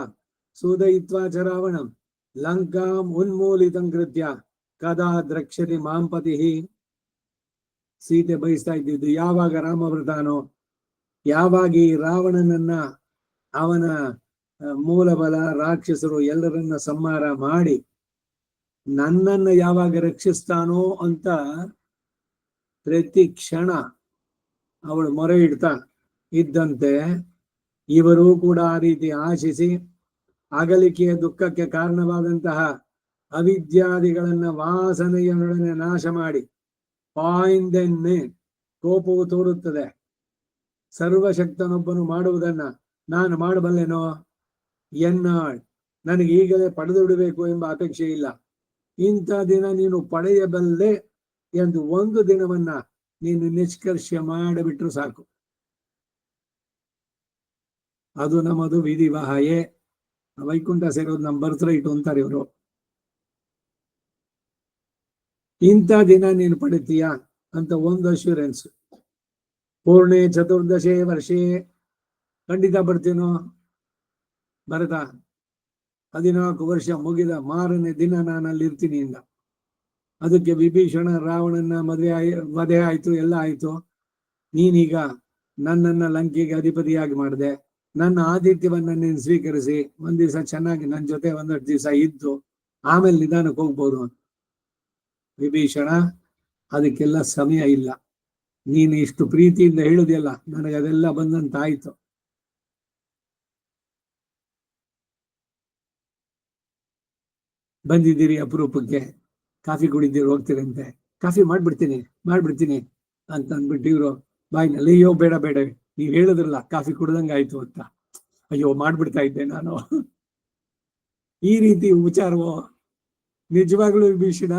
ಸೂದಯಿತ್ವಾ ಚ ರಾವಣಂ ಲಂಕಾಂ ಉನ್ಮೂಲಿತಂ ಕೃತ್ಯ ಕದಾ ದ್ರಕ್ಷತಿ ಮಾಂಪತಿ. ಸೀತೆ ಬಯಸ್ತಾ ಇದ್ದಿದ್ದು ಯಾವಾಗ ರಾಮವ್ರತಾನೋ, ಯಾವಾಗ ಈ ರಾವಣನನ್ನ ಅವನ ಮೂಲಬಲ ರಾಕ್ಷಸರು ಎಲ್ಲರನ್ನ ಸಂಹಾರ ಮಾಡಿ ನನ್ನನ್ನ ಯಾವಾಗ ರಕ್ಷಿಸ್ತಾನೋ ಅಂತ ಪ್ರತಿ ಕ್ಷಣ ಅವಳು ಮೊರೆ ಇಡ್ತಾ ಇದ್ದಂತೆ ಇವರು ಕೂಡ ಆ ರೀತಿ ಆಶಿಸಿ ಅಗಲಿಕೆಯ ದುಃಖಕ್ಕೆ ಕಾರಣವಾದಂತಹ ಅವಿದ್ಯಾದಿಗಳನ್ನ ವಾಸನೆಯೊಡನೆ ನಾಶ ಮಾಡಿ ಪಾಯಿಂದೆನ್ನೆ ಕೋಪವು ತೋರುತ್ತದೆ. ಸರ್ವಶಕ್ತನೊಬ್ಬನು ಮಾಡುವುದನ್ನ ನಾನು ಮಾಡಬಲ್ಲೆನೋ ಎನ್ನಾಳ್, ನನಗೆ ಈಗಲೇ ಪಡೆದು ಬಿಡಬೇಕು ಎಂಬ ಅಪೇಕ್ಷೆ ಇಲ್ಲ. ಇಂಥ ದಿನ ನೀನು ಪಡೆಯಬಲ್ಲೆ ಎಂದು ಒಂದು ದಿನವನ್ನ ನೀನು ನಿಷ್ಕರ್ಷೆ ಮಾಡಿಬಿಟ್ರು ಸಾಕು. ಅದು ನಮ್ಮದು ವಿಧಿವಾಹಯೇ. ವೈಕುಂಠ ಸೇರೋದು ನಮ್ಮ ಬರ್ತ್ ರೈಟ್ ಅಂತಾರೆ ಇವರು. ಇಂಥ ದಿನ ನೀನು ಪಡಿತೀಯ ಅಂತ ಒಂದು ಅಶ್ಯೂರೆನ್ಸ್. ಪೂರ್ಣೆ ಚತುರ್ದಶೇ ವರ್ಷೇ ಖಂಡಿತ ಬರ್ತೀನೋ ಭರತ. 14 ವರ್ಷ ಮುಗಿದ ಮಾರನೇ ದಿನ ನಾನು ಅಲ್ಲಿ ಇರ್ತೀನಿ ಇಂದ. ಅದಕ್ಕೆ ವಿಭೀಷಣ ರಾವಣನ ವಧೆ ಆಯ್ತು, ಎಲ್ಲ ಆಯ್ತು. ನೀನೀಗ ನನ್ನನ್ನ ಲಂಕೆಗೆ ಅಧಿಪತಿಯಾಗಿ ಮಾಡಿದೆ. ನನ್ನ ಆತಿಥ್ಯವನ್ನ ನೀನು ಸ್ವೀಕರಿಸಿ ಒಂದ್ ದಿವಸ ಚೆನ್ನಾಗಿ ನನ್ನ ಜೊತೆ ಒಂದಷ್ಟು ದಿವಸ ಇದ್ದು ಆಮೇಲೆ ನಿಧಾನಕ್ಕೆ ಹೋಗ್ಬೋದು. ವಿಭೀಷಣ, ಅದಕ್ಕೆಲ್ಲ ಸಮಯ ಇಲ್ಲ. ನೀನು ಇಷ್ಟು ಪ್ರೀತಿಯಿಂದ ಹೇಳುದಿಲ್ಲ, ನನಗೆ ಅದೆಲ್ಲ ಬಂದಂತ ಆಯ್ತು. ಬಂದಿದ್ದೀರಿ ಅಪರೂಪಕ್ಕೆ, ಕಾಫಿ ಕುಡಿದ್ದೀರಿ, ಹೋಗ್ತೀರಂತೆ. ಕಾಫಿ ಮಾಡ್ಬಿಡ್ತೀನಿ ಅಂತ ಅಂದ್ಬಿಟ್ಟು ಇವ್ರು ಬಾಯಿನಲ್ಲಿ, ಅಯ್ಯೋ ಬೇಡ ನೀವ್ ಹೇಳಿದ್ರಲ್ಲ ಕಾಫಿ ಕುಡ್ದಂಗ ಆಯ್ತು ಅಂತ. ಅಯ್ಯೋ ಮಾಡ್ಬಿಡ್ತಾ ಇದ್ದೆ ನಾನು. ಈ ರೀತಿ ಉಪಚಾರವೋ? ನಿಜವಾಗ್ಲೂ ವಿಭೀಷಣ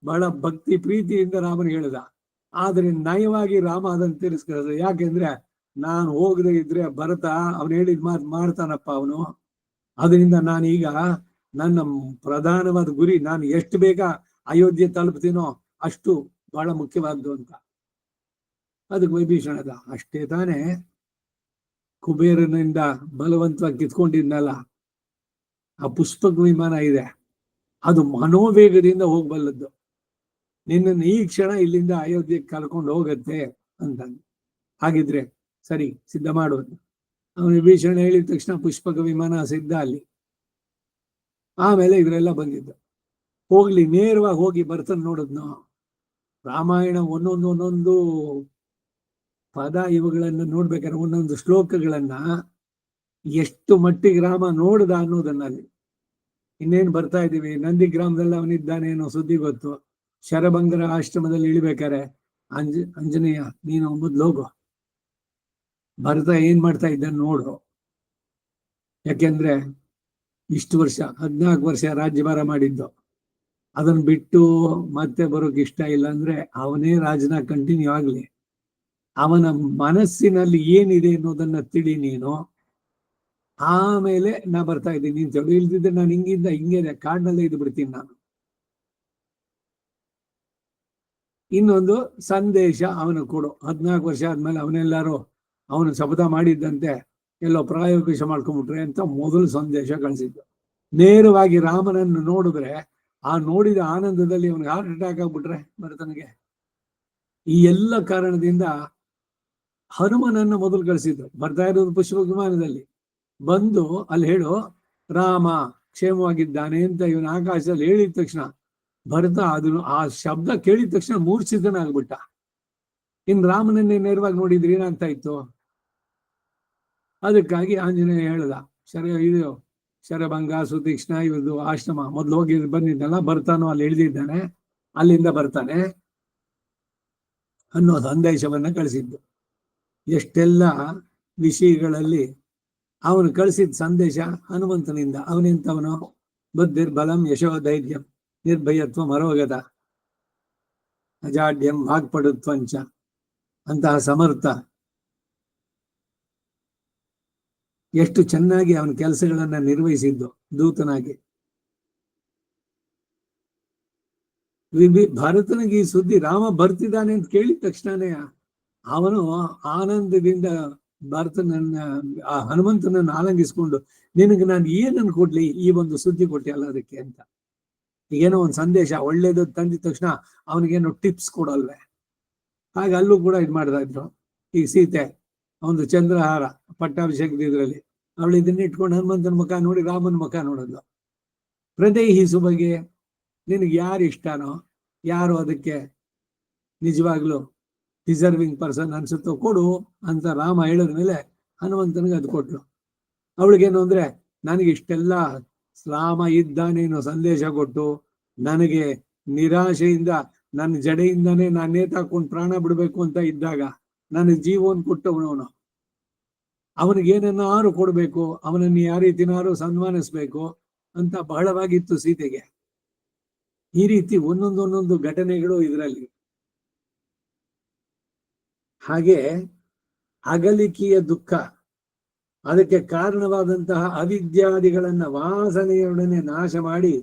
ಬಹಳ ಭಕ್ತಿ ಪ್ರೀತಿಯಿಂದ ರಾಮನ್ ಹೇಳ್ದ. ಆದ್ರೆ ನಯವಾಗಿ ರಾಮ ಅದನ್ನು ತಿರಸ್ಕರಿಸಿದ. ಯಾಕೆಂದ್ರೆ ನಾನು ಹೋಗದೆ ಇದ್ರೆ ಭರತ ಅವನು ಹೇಳಿದ ಮಾತು ಮಾಡ್ತಾನಪ್ಪ ಅವನು. ಅದರಿಂದ ನಾನೀಗ ನನ್ನ ಪ್ರಧಾನವಾದ ಗುರಿ, ನಾನು ಎಷ್ಟು ಬೇಗ ಅಯೋಧ್ಯೆ ತಲುಪ್ತೀನೋ ಅಷ್ಟು ಬಹಳ ಮುಖ್ಯವಾದ್ದು ಅಂತ. ಅದಕ್ಕೆ ವಿಭೀಷಣದ ಅಷ್ಟೇ ತಾನೇ ಕುಬೇರನಿಂದ ಬಲವಂತವಾಗಿ ಕಿತ್ಕೊಂಡಿದ್ನಲ್ಲ ಆ ಪುಷ್ಪಕ ವಿಮಾನ ಇದೆ, ಅದು ಮನೋವೇಗದಿಂದ ಹೋಗ್ಬಲ್ಲದ್ದು. ನಿನ್ನನ್ನು ಈ ಕ್ಷಣ ಇಲ್ಲಿಂದ ಅಯೋಧ್ಯೆಗೆ ಕರ್ಕೊಂಡು ಹೋಗತ್ತೆ ಅಂತ. ಹಾಗಿದ್ರೆ ಸರಿ, ಸಿದ್ಧ ಮಾಡುವುದು. ಅವನು ವಿಭೀಷಣ ಹೇಳಿದ ತಕ್ಷಣ ಪುಷ್ಪಕ ವಿಮಾನ ಸಿದ್ಧ ಅಲ್ಲಿ. ಆಮೇಲೆ ಇವರೆಲ್ಲ ಬಂದಿದ್ದು. ಹೋಗ್ಲಿ, ನೇರವಾಗಿ ಹೋಗಿ ಭರತನ್ ನೋಡಿದ್ನು. ರಾಮಾಯಣ ಒಂದೊಂದು ಪದ ಇವುಗಳನ್ನ ನೋಡ್ಬೇಕಾದ್ರೆ, ಒಂದೊಂದು ಶ್ಲೋಕಗಳನ್ನ ಎಷ್ಟು ಮಟ್ಟಿಗೆ ರಾಮ ನೋಡ್ದ ಅನ್ನೋದನ್ನಲ್ಲಿ. ಇನ್ನೇನು ಬರ್ತಾ ಇದ್ದೀವಿ, ನಂದಿ ಗ್ರಾಮದಲ್ಲಿ ಅವನಿದ್ದಾನೆ ಅನ್ನೋ ಸುದ್ದಿ ಗೊತ್ತು. ಶರಭಂಗರ ಆಶ್ರಮದಲ್ಲಿ ಇಳಿಬೇಕಾರೆ ಆಂಜನೇಯ ನೀನು ಮೊದ್ಲು ಹೋಗು, ಭರತ ಏನ್ ಮಾಡ್ತಾ ಇದ್ದ ನೋಡು. ಯಾಕೆಂದ್ರೆ ಇಷ್ಟು ವರ್ಷ 14 ವರ್ಷ ರಾಜ್ಯಭಾರ ಮಾಡಿದ್ದು, ಅದನ್ನ ಬಿಟ್ಟು ಮತ್ತೆ ಬರೋಕ್ ಇಷ್ಟ ಇಲ್ಲ. ಅಂದ್ರೆ ಅವನೇ ರಾಜನ ಕಂಟಿನ್ಯೂ ಆಗ್ಲಿ. ಅವನ ಮನಸ್ಸಿನಲ್ಲಿ ಏನಿದೆ ಅನ್ನೋದನ್ನ ತಿಳಿ ನೀನು. ಆಮೇಲೆ ನಾ ಬರ್ತಾ ಇದ್ದೀನಿ ನೀನ್ ಜಡು. ಇಲ್ದಿದ್ರೆ ನಾನು ಹಿಂಗೆ ಕಾಡಿನಲ್ಲೇ ಇದ್ದು ಬಿಡ್ತೀನಿ ನಾನು. ಇನ್ನೊಂದು ಸಂದೇಶ ಅವನು ಕೊಡು. 14 ವರ್ಷ ಆದ್ಮೇಲೆ ಅವನು ಶಪಥ ಮಾಡಿದ್ದಂತೆ ಎಲ್ಲೋ ಪ್ರಾಯೋಗಿಕ ಮಾಡ್ಕೊಂಡ್ಬಿಟ್ರೆ ಅಂತ ಮೊದಲು ಸಂದೇಶ ಕಳಿಸಿದ್ದು. ನೇರವಾಗಿ ರಾಮನನ್ನು ನೋಡಿದ್ರೆ ಆ ನೋಡಿದ ಆನಂದದಲ್ಲಿ ಅವನಿಗೆ ಹಾರ್ಟ್ ಅಟ್ಯಾಕ್ ಆಗ್ಬಿಟ್ರೆ ಭರತನಿಗೆ. ಈ ಎಲ್ಲ ಕಾರಣದಿಂದ ಹನುಮನನ್ನು ಮೊದಲು ಕಳಿಸಿದ್ರು. ಬರ್ತಾ ಇರೋದು ಪುಷ್ಪಕ ವಿಮಾನದಲ್ಲಿ. ಬಂದು ಅಲ್ಲಿ ಹೇಳು ರಾಮ ಕ್ಷೇಮವಾಗಿದ್ದಾನೆ ಅಂತ ಇವನ ಆಕಾಶದಲ್ಲಿ ಹೇಳಿದ ತಕ್ಷಣ ಭರತ ಆ ಶಬ್ದ ಕೇಳಿದ ತಕ್ಷಣ ಮೂರ್ಛಿತನಾಗ್ಬಿಟ್ಟ. ಇನ್ ರಾಮನನ್ನೇ ನೇರವಾಗಿ ನೋಡಿದ್ರೆ ಏನಾಗ್ತಾ ಇತ್ತು? ಅದಕ್ಕಾಗಿ ಆಂಜನೇಯ ಹೇಳ್ದ, ಇದು ಶರಭಂಗ ಸುತೀಕ್ಷ್ಣ ಇವ್ರದ್ದು ಆಶ್ರಮ ಮೊದ್ಲು ಹೋಗಿ ಬಂದಿದ್ದಲ್ಲ, ಬರ್ತಾನೋ ಅಲ್ಲಿ ಇಳಿದಿದ್ದಾನೆ, ಅಲ್ಲಿಂದ ಬರ್ತಾನೆ ಅನ್ನೋ ಸಂದೇಶವನ್ನ ಕಳಿಸಿದ್ದು. ಎಷ್ಟೆಲ್ಲ ವಿಷಯಗಳಲ್ಲಿ ಅವನು ಕಳಿಸಿದ ಸಂದೇಶ ಹನುಮಂತನಿಂದ. ಅವನೆಂತವನು? ಬುದ್ಧಿರ್ಬಲಂ ಯಶೋಧೈರ್ಯಂ ನಿರ್ಭಯತ್ವ ಮರೋಗತ ಅಜಾಡ್ಯಂ ವಾಗ್ಪಡುತ್ವಂಚ. ಅಂತಹ ಸಮರ್ಥ. ಎಷ್ಟು ಚೆನ್ನಾಗಿ ಅವನ ಕೆಲಸಗಳನ್ನ ನಿರ್ವಹಿಸಿದ್ದು ದೂತನಾಗಿ. ಭರತನಿಗೆ ಈ ಸುದ್ದಿ ರಾಮ ಬರ್ತಿದ್ದಾನೆ ಅಂತ ಕೇಳಿದ ತಕ್ಷಣನೇ ಅವನು ಆನಂದದಿಂದ ಆ ಹನುಮಂತನನ್ನು ಆಲಂಗಿಸ್ಕೊಂಡು, ನಿನಗೆ ನಾನು ಏನನ್ನು ಕೊಡ್ಲಿ, ಈ ಒಂದು ಸುದ್ದಿ ಕೊಟ್ಟಿಯಲ್ಲ ಅದಕ್ಕೆ ಅಂತ. ಏನೋ ಒಂದು ಸಂದೇಶ ಒಳ್ಳೇದು ತಂದಿದ ತಕ್ಷಣ ಅವನಿಗೇನೋ ಟಿಪ್ಸ್ ಕೊಡಲ್ವೇ? ಹಾಗೆ ಅಲ್ಲೂ ಕೂಡ ಇದು ಮಾಡ್ತಾ ಇದ್ರು. ಈಗ ಸೀತೆ ಒಂದು ಚಂದ್ರಹಾರ ಪಟ್ಟಾಭಿಷೇಕದ ಇದರಲ್ಲಿ ಅವಳು ಇದನ್ನ ಇಟ್ಕೊಂಡು ಹನುಮಂತನ ಮುಖ ನೋಡಿ ರಾಮನ ಮುಖ ನೋಡೋದು. ಹೃದಯ ಸುಬಗೆ ನಿನಗೆ ಯಾರು ಇಷ್ಟನೋ, ಯಾರು ಅದಕ್ಕೆ ನಿಜವಾಗ್ಲು ಡಿಸರ್ವಿಂಗ್ ಪರ್ಸನ್ ಅನ್ಸುತ್ತೋ ಕೊಡು ಅಂತ ರಾಮ ಹೇಳಿದ್ಮೇಲೆ ಹನುಮಂತನಿಗೆ ಅದು ಕೊಟ್ಲು. ಅವಳಿಗೇನು ಅಂದ್ರೆ, ನನಗೆ ಇಷ್ಟೆಲ್ಲ ರಾಮ ಇದ್ದಾನೇನೋ ಸಂದೇಶ ಕೊಟ್ಟು ನನಗೆ ನಿರಾಶೆಯಿಂದ ನನ್ನ ಜಡೆಯಿಂದಾನೇ ನಾನು ನೇತಾಕೊಂಡು ಪ್ರಾಣ ಬಿಡ್ಬೇಕು ಅಂತ ಇದ್ದಾಗ ನನಗೆ ಜೀವವನ್ನು ಕೊಟ್ಟವನವನು. ಅವನಿಗೇನನ್ನಾರು ಕೊಡ್ಬೇಕು, ಅವನನ್ನು ಯಾವ ರೀತಿನಾರು ಸನ್ಮಾನಿಸ್ಬೇಕು ಅಂತ ಬಹಳವಾಗಿತ್ತು ಸೀತೆಗೆ. ಈ ರೀತಿ ಒಂದೊಂದು ಘಟನೆಗಳು ಇದರಲ್ಲಿ. ಹಾಗೆ ಅಗಲಿಕೆಯ ದುಃಖ, ಅದಕ್ಕೆ ಕಾರಣವಾದಂತಹ ಅವಿದ್ಯಾದಿಗಳನ್ನ ವಾಸನೆಯೊಡನೆ ನಾಶ ಮಾಡಿ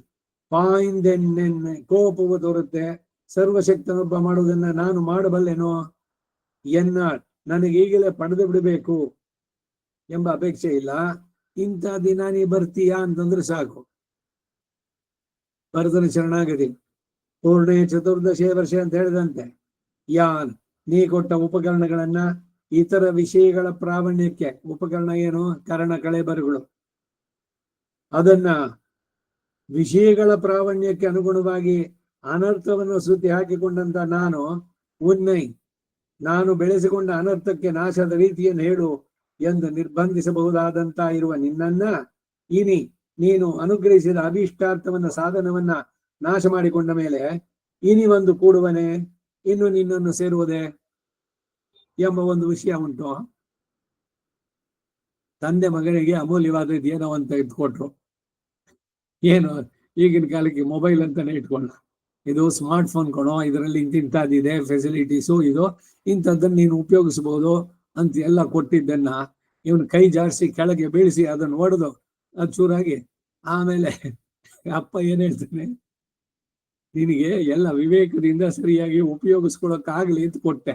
ಪಾಯಿಂದೆನ್ನೆನ್ನೆ ಕೋಪವು ತೋರುತ್ತೆ. ಸರ್ವಶಕ್ತನೊಬ್ಬ ಮಾಡುವುದನ್ನ ನಾನು ಮಾಡಬಲ್ಲೆನೋ ನನಗೆ ಈಗಲೇ ಪಡೆದು ಬಿಡಬೇಕು ಎಂಬ ಅಪೇಕ್ಷೆ ಇಲ್ಲ. ಇಂಥ ದಿನ ನೀ ಬರ್ತೀಯಾ ಅಂತಂದ್ರೆ ಸಾಕು, ಭರತನ ಶರಣಾಗತಿ. ಪೂರ್ಣೇ ಚತುರ್ದಶೇ ವರ್ಷ ಅಂತ ಹೇಳಿದಂತೆ ಯಾನ್ ನೀ ಕೊಟ್ಟ ಉಪಕರಣಗಳನ್ನ ಇತರ ವಿಷಯಗಳ ಪ್ರಾವಣ್ಯಕ್ಕೆ, ಉಪಕರಣ ಏನು, ಕರ್ಣ ಕಳೆಬರಗಳು, ಅದನ್ನ ವಿಷಯಗಳ ಪ್ರಾವಣ್ಯಕ್ಕೆ ಅನುಗುಣವಾಗಿ ಅನರ್ಥವನ್ನು ಸುತ್ತಿ ಹಾಕಿಕೊಂಡಂತ ನಾನು ಬೆಳೆಸಿಕೊಂಡ ಅನರ್ಥಕ್ಕೆ ನಾಶದ ರೀತಿಯನ್ನು ಹೇಳು ಎಂದು ನಿರ್ಬಂಧಿಸಬಹುದಾದಂತ ಇರುವ ನಿನ್ನನ್ನ ನೀನು ಅನುಗ್ರಹಿಸಿದ ಅಭೀಷ್ಟಾರ್ಥವನ್ನ ಸಾಧನವನ್ನ ನಾಶ ಮಾಡಿಕೊಂಡ ಮೇಲೆ ಒಂದು ಕೂಡುವನೆ, ಇನ್ನು ನಿನ್ನನ್ನು ಸೇರುವುದೇ ಎಂಬ ಒಂದು ವಿಷಯ ಉಂಟು. ತಂದೆ ಮಗನಿಗೆ ಅಮೂಲ್ಯವಾದ ಏನೋ ಅಂತ ಇಟ್ಕೊಟ್ರು. ಏನು ಈಗಿನ ಕಾಲಕ್ಕೆ ಮೊಬೈಲ್ ಅಂತಾನೆ ಇಟ್ಕೊಂಡ, ಇದು ಸ್ಮಾರ್ಟ್ ಫೋನ್ ಕೊಡೋ, ಇದರಲ್ಲಿ ಇಂಥದ್ದಿದೆ ಫೆಸಿಲಿಟೀಸು, ಇದು ಇಂಥದ್ದನ್ನು ನೀನು ಉಪಯೋಗಿಸಬಹುದು ಅಂತ ಎಲ್ಲ ಕೊಟ್ಟಿದ್ದನ್ನ ಇವನು ಕೈ ಜಾರಿಸಿ ಕೆಳಗೆ ಬೀಳಿಸಿ ಅದನ್ನು ಒಡೆದು ಅದು ಚೂರಾಗಿ, ಆಮೇಲೆ ಅಪ್ಪ ಏನ್ ಹೇಳ್ತಾನೆ, ನಿನಗೆ ಎಲ್ಲ ವಿವೇಕದಿಂದ ಸರಿಯಾಗಿ ಉಪಯೋಗಿಸ್ಕೊಳಕ್ಕಾಗ್ಲಿ ಅಂತ ಕೊಟ್ಟೆ,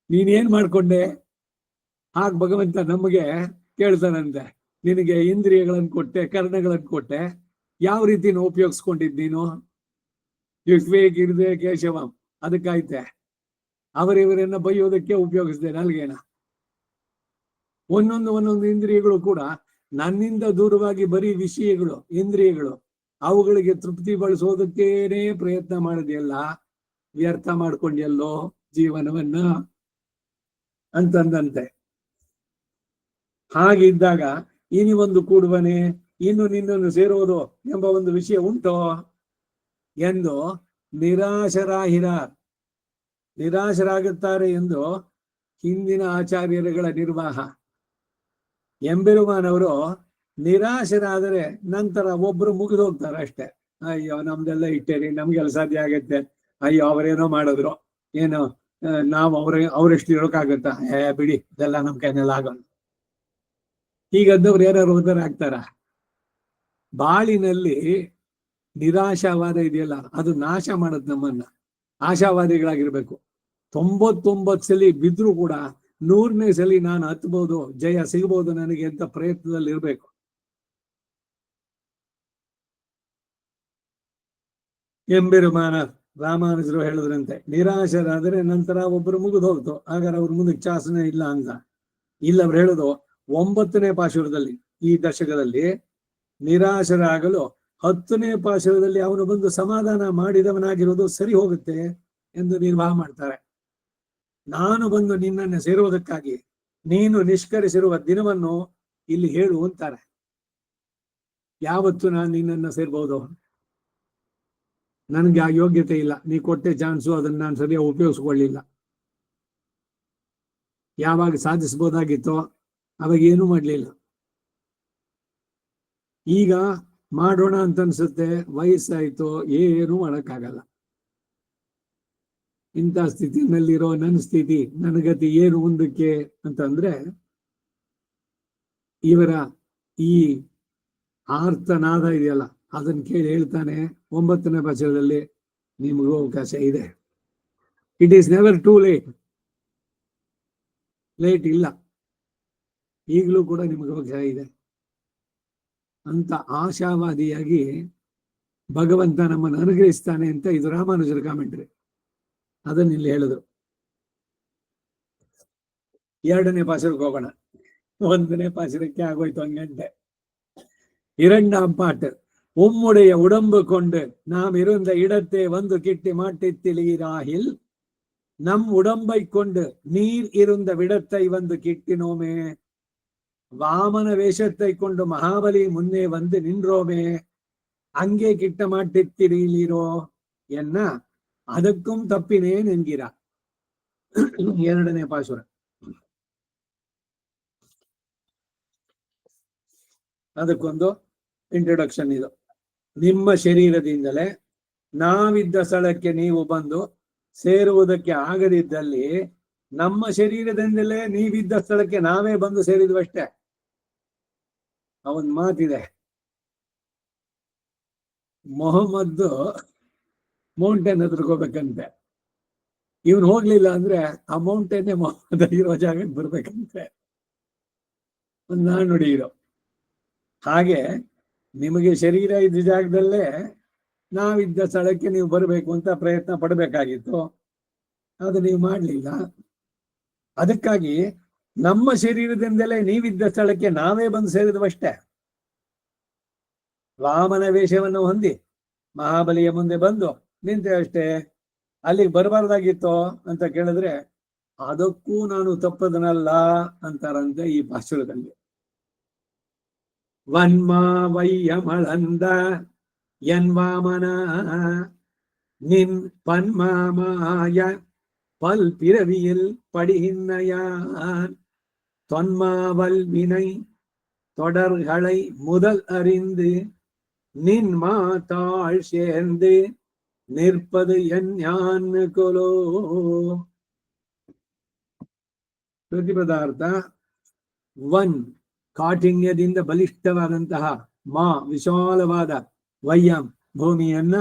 ನೀನೇನ್ ಮಾಡ್ಕೊಂಡೆ? ಹಾಗೆ ಭಗವಂತ ನಮಗೆ ಕೇಳ್ತಾನಂತೆ, ನಿನಗೆ ಇಂದ್ರಿಯಗಳನ್ನು ಕೊಟ್ಟೆ, ಕರ್ಣಗಳನ್ನು ಕೊಟ್ಟೆ, ಯಾವ ರೀತಿ ಉಪಯೋಗಿಸ್ಕೊಂಡಿದ್ ನೀನು? ವಿವೇಕ ಇರದೆ ಕೇಶವಂ, ಅದಕ್ಕಾಯ್ತೆ ಅವರಿವರನ್ನ ಬೈಯೋದಕ್ಕೆ ಉಪಯೋಗಿಸಿದೆ ನಾಲ್ಗೇನ. ಒಂದೊಂದು ಇಂದ್ರಿಯಗಳು ಕೂಡ ನನ್ನಿಂದ ದೂರವಾಗಿ ಬರೀ ವಿಷಯಗಳು, ಇಂದ್ರಿಯಗಳು, ಅವುಗಳಿಗೆ ತೃಪ್ತಿ ಬಳಸೋದಕ್ಕೇನೆ ಪ್ರಯತ್ನ ಮಾಡಿದೆಯಲ್ಲ, ವ್ಯರ್ಥ ಮಾಡ್ಕೊಂಡೆಲ್ಲೋ ಜೀವನವನ್ನ ಅಂತಂದಂತೆ. ಹಾಗಿದ್ದಾಗ ಒಂದು ಕೂಡುವನೆ, ಇನ್ನು ನಿನ್ನನ್ನು ಸೇರುವುದು ಎಂಬ ಒಂದು ವಿಷಯ ಉಂಟೋ ಎಂದು ನಿರಾಶರಾಗುತ್ತಾರೆ ಎಂದು ಹಿಂದಿನ ಆಚಾರ್ಯರುಗಳ ನಿರ್ವಾಹ. ಎಂಬೆರುಮಾನವರು ನಿರಾಶರಾದರೆ ನಂತರ ಒಬ್ರು ಮುಗಿದು ಹೋಗ್ತಾರೆ ಅಷ್ಟೇ. ಅಯ್ಯೋ ನಮ್ದೆಲ್ಲ ಇಟ್ಟೇರಿ, ನಮ್ಗೆಲ್ಲ ಸಾಧ್ಯ ಆಗತ್ತೆ, ಅಯ್ಯೋ ಅವರೇನೋ ಮಾಡಿದ್ರು, ಏನೋ ನಾವು ಅವ್ರೆಷ್ಟು ಇರೋಕ್ಕಾಗತ್ತ, ಬಿಡಿ ಇದೆಲ್ಲ ನಮ್ ಕೈನೆಲ್ಲ ಆಗೋಣ. ಹೀಗದ್ದವ್ರು ಯಾರು ಉದ್ಧಾರ ಆಗ್ತಾರ? ಬಾಳಿನಲ್ಲಿ ನಿರಾಶಾವಾದ ಇದೆಯಲ್ಲ, ಅದು ನಾಶ ಮಾಡದ್ ನಮ್ಮನ್ನ. ಆಶಾವಾದಿಗಳಾಗಿರ್ಬೇಕು. 99 ಸಲಿ ಬಿದ್ರು ಕೂಡ 100ನೇ ಸಲಿ ನಾನು ಹತ್ಬಹುದು, ಜಯ ಸಿಗಬಹುದು ನನಗೆ ಅಂತ ಪ್ರಯತ್ನದಲ್ಲಿ ಇರ್ಬೇಕು. ಎಂಬೆರುಮಾನ ರಾಮಾನುಜರು ಹೇಳಿದ್ರಂತೆ, ನಿರಾಶರಾದರೆ ನಂತರ ಒಬ್ಬರು ಮುಗಿದು ಹೋಗ್ತು, ಹಾಗಾದ್ರೆ ಅವ್ರ ಮುಂದಕ್ಕೆ ಚಾಸನೆ ಇಲ್ಲ ಅಂತ. ಇಲ್ಲ, ಅವ್ರು ಹೇಳುದು 9ನೇ ಪಾಶುರದಲ್ಲಿ, ಈ ದಶಕದಲ್ಲಿ ನಿರಾಶರಾಗಲು 10ನೇ ಪಾಶುರದಲ್ಲಿ ಅವನು ಬಂದು ಸಮಾಧಾನ ಮಾಡಿದವನಾಗಿರೋದು ಸರಿ ಹೋಗುತ್ತೆ ಎಂದು ನಿರ್ವಾಹ ಮಾಡ್ತಾರೆ. ನಾನು ಬಂದು ನಿನ್ನನ್ನು ಸೇರುವುದಕ್ಕಾಗಿ ನೀನು ನಿಷ್ಕರಿಸಿರುವ ದಿನವನ್ನು ಇಲ್ಲಿ ಹೇಳು ಅಂತಾರೆ. ಯಾವತ್ತು ನಾನು ನಿನ್ನನ್ನು ಸೇರ್ಬಹುದು? ನನ್ಗೆ ಆ ಯೋಗ್ಯತೆ ಇಲ್ಲ, ನೀ ಕೊಟ್ಟೆ ಚಾನ್ಸು, ಅದನ್ನ ನಾನು ಸರಿಯಾಗಿ ಉಪಯೋಗಿಸ್ಕೊಳ್ಳಿಲ್ಲ. ಯಾವಾಗ ಸಾಧಿಸ್ಬೋದಾಗಿತ್ತೋ ಅವಾಗ ಏನೂ ಮಾಡ್ಲಿಲ್ಲ. ಈಗ ಮಾಡೋಣ ಅಂತ ಅನ್ಸುತ್ತೆ, ವಯಸ್ಸಾಯ್ತು, ಏನೂ ಮಾಡಕ್ಕಾಗಲ್ಲ. ಇಂಥ ಸ್ಥಿತಿನಲ್ಲಿರೋ ನನ್ನ ಸ್ಥಿತಿ, ನನ್ನ ಗತಿ ಏನು ಮುಂದಕ್ಕೆ ಅಂತಂದ್ರೆ, ಇವರ ಈ ಆರ್ತನಾದ ಇದೆಯಲ್ಲ ಅದನ್ನ ಕೇಳಿ ಹೇಳ್ತಾನೆ 9ನೇ ಪಾಶುರದಲ್ಲಿ, ನಿಮಗೂ ಅವಕಾಶ ಇದೆ. It is never too late ಇಲ್ಲ, ಈಗಲೂ ಕೂಡ ನಿಮಗೆ ಅವಕಾಶ ಇದೆ ಅಂತ ಆಶಾವಾದಿಯಾಗಿ ಭಗವಂತ ನಮ್ಮನ್ನು ಅನುಗ್ರಹಿಸ್ತಾನೆ ಅಂತ ಇದು ರಾಮಾನುಜರ ಕಾಮೆಂಟ್ರಿ. ಅದನ್ನ ಇಲ್ಲಿ ಹೇಳಿದ್ರು. 2ನೇ ಪಾಶುರಕ್ಕೆ ಹೋಗೋಣ. 1ನೇ ಪಾಶುರಕ್ಕೆ ಆಗೋಯ್ತು ಹಂಗಂತೆ. 2ஆம் பாட்டு. உம்முடைய உடம்பு கொண்டு நாம் இருந்த இடத்தை வந்து கிட்டி மாட்டித்திலீராகில் நம் உடம்பை கொண்டு நீர் இருந்த விடத்தை வந்து கிட்டினோமே, வாமன வேஷத்தை கொண்டு மகாபலி முன்னே வந்து நின்றோமே, அங்கே கிட்ட மாட்டித்திரீரோ என்ன ಅದಕ್ಕೂ ತಪ್ಪಿನೇನ್ ಎನ್ಗಿರ. 2ನೇ ಪಾಶುರ. ಅದಕ್ಕೊಂದು ಇಂಟ್ರೊಡಕ್ಷನ್ ಇದು. ನಿಮ್ಮ ಶರೀರದಿಂದಲೇ ನಾವಿದ್ದ ಸ್ಥಳಕ್ಕೆ ನೀವು ಬಂದು ಸೇರುವುದಕ್ಕೆ ಆಗದಿದ್ದಲ್ಲಿ ನಮ್ಮ ಶರೀರದಿಂದಲೇ ನೀವಿದ್ದ ಸ್ಥಳಕ್ಕೆ ನಾವೇ ಬಂದು ಸೇರಿದ್ವಷ್ಟೇ. ಅವನ್ ಮಾತಿದೆ, ಮೊಹಮ್ಮದ್ ಮೌಂಟೇನ್ ಹತ್ರಕೋಬೇಕಂತೆ. ಇವನು ಹೋಗ್ಲಿಲ್ಲ ಅಂದ್ರೆ ಆ ಮೌಂಟೇನೇ ಮೊಹಮ್ಮದ್ ಇರೋ ಜಾಗಕ್ಕೆ ಬರ್ಬೇಕಂತೆ. ಒಂದು ನಾಣ್ಣುಡಿ ಇರೋ ಹಾಗೆ ನಿಮಗೆ ಶರೀರ ಇದ್ದ ಜಾಗದಲ್ಲೇ ನಾವಿದ್ದ ಸ್ಥಳಕ್ಕೆ ನೀವು ಬರಬೇಕು ಅಂತ ಪ್ರಯತ್ನ ಪಡಬೇಕಾಗಿತ್ತು. ಅದು ನೀವು ಮಾಡಲಿಲ್ಲ. ಅದಕ್ಕಾಗಿ ನಮ್ಮ ಶರೀರದಿಂದಲೇ ನೀವಿದ್ದ ಸ್ಥಳಕ್ಕೆ ನಾವೇ ಬಂದು ಸೇರಿದವಷ್ಟೇ. ವಾಮನ ವೇಷವನ್ನು ಹೊಂದಿ ಮಹಾಬಲಿಯ ಮುಂದೆ ಬಂದು ನಿಂತೆ ಅಷ್ಟೇ. ಅಲ್ಲಿಗೆ ಬರಬಾರ್ದಾಗಿತ್ತೋ ಅಂತ ಕೇಳಿದ್ರೆ ಅದಕ್ಕೂ ನಾನು ತಪ್ಪದನಲ್ಲ ಅಂತಾರಂತೆ ಈ ಪಾಶುರದಲ್ಲಿ. ವನ್ಮಾವಯ್ಯಮಳಂದ ಯನ್ವಾಮನ நின் பன்மாமாய பல்பிறவியில் படிகின்னையான் தொன்மாவல் வினை தொடர்களை முதல் அறிந்து நின் மாதாள் சேர்ந்து நிற்பது என் ஞான் கொலோ. ಪ್ರತಿಪದಾರ್ಥ ವನ್ ಕಾಠಿಣ್ಯದಿಂದ ಬಲಿಷ್ಠವಾದಂತಹ, ಮಾ ವಿಶಾಲವಾದ, ವಯ್ಯಂ ಭೂಮಿಯನ್ನ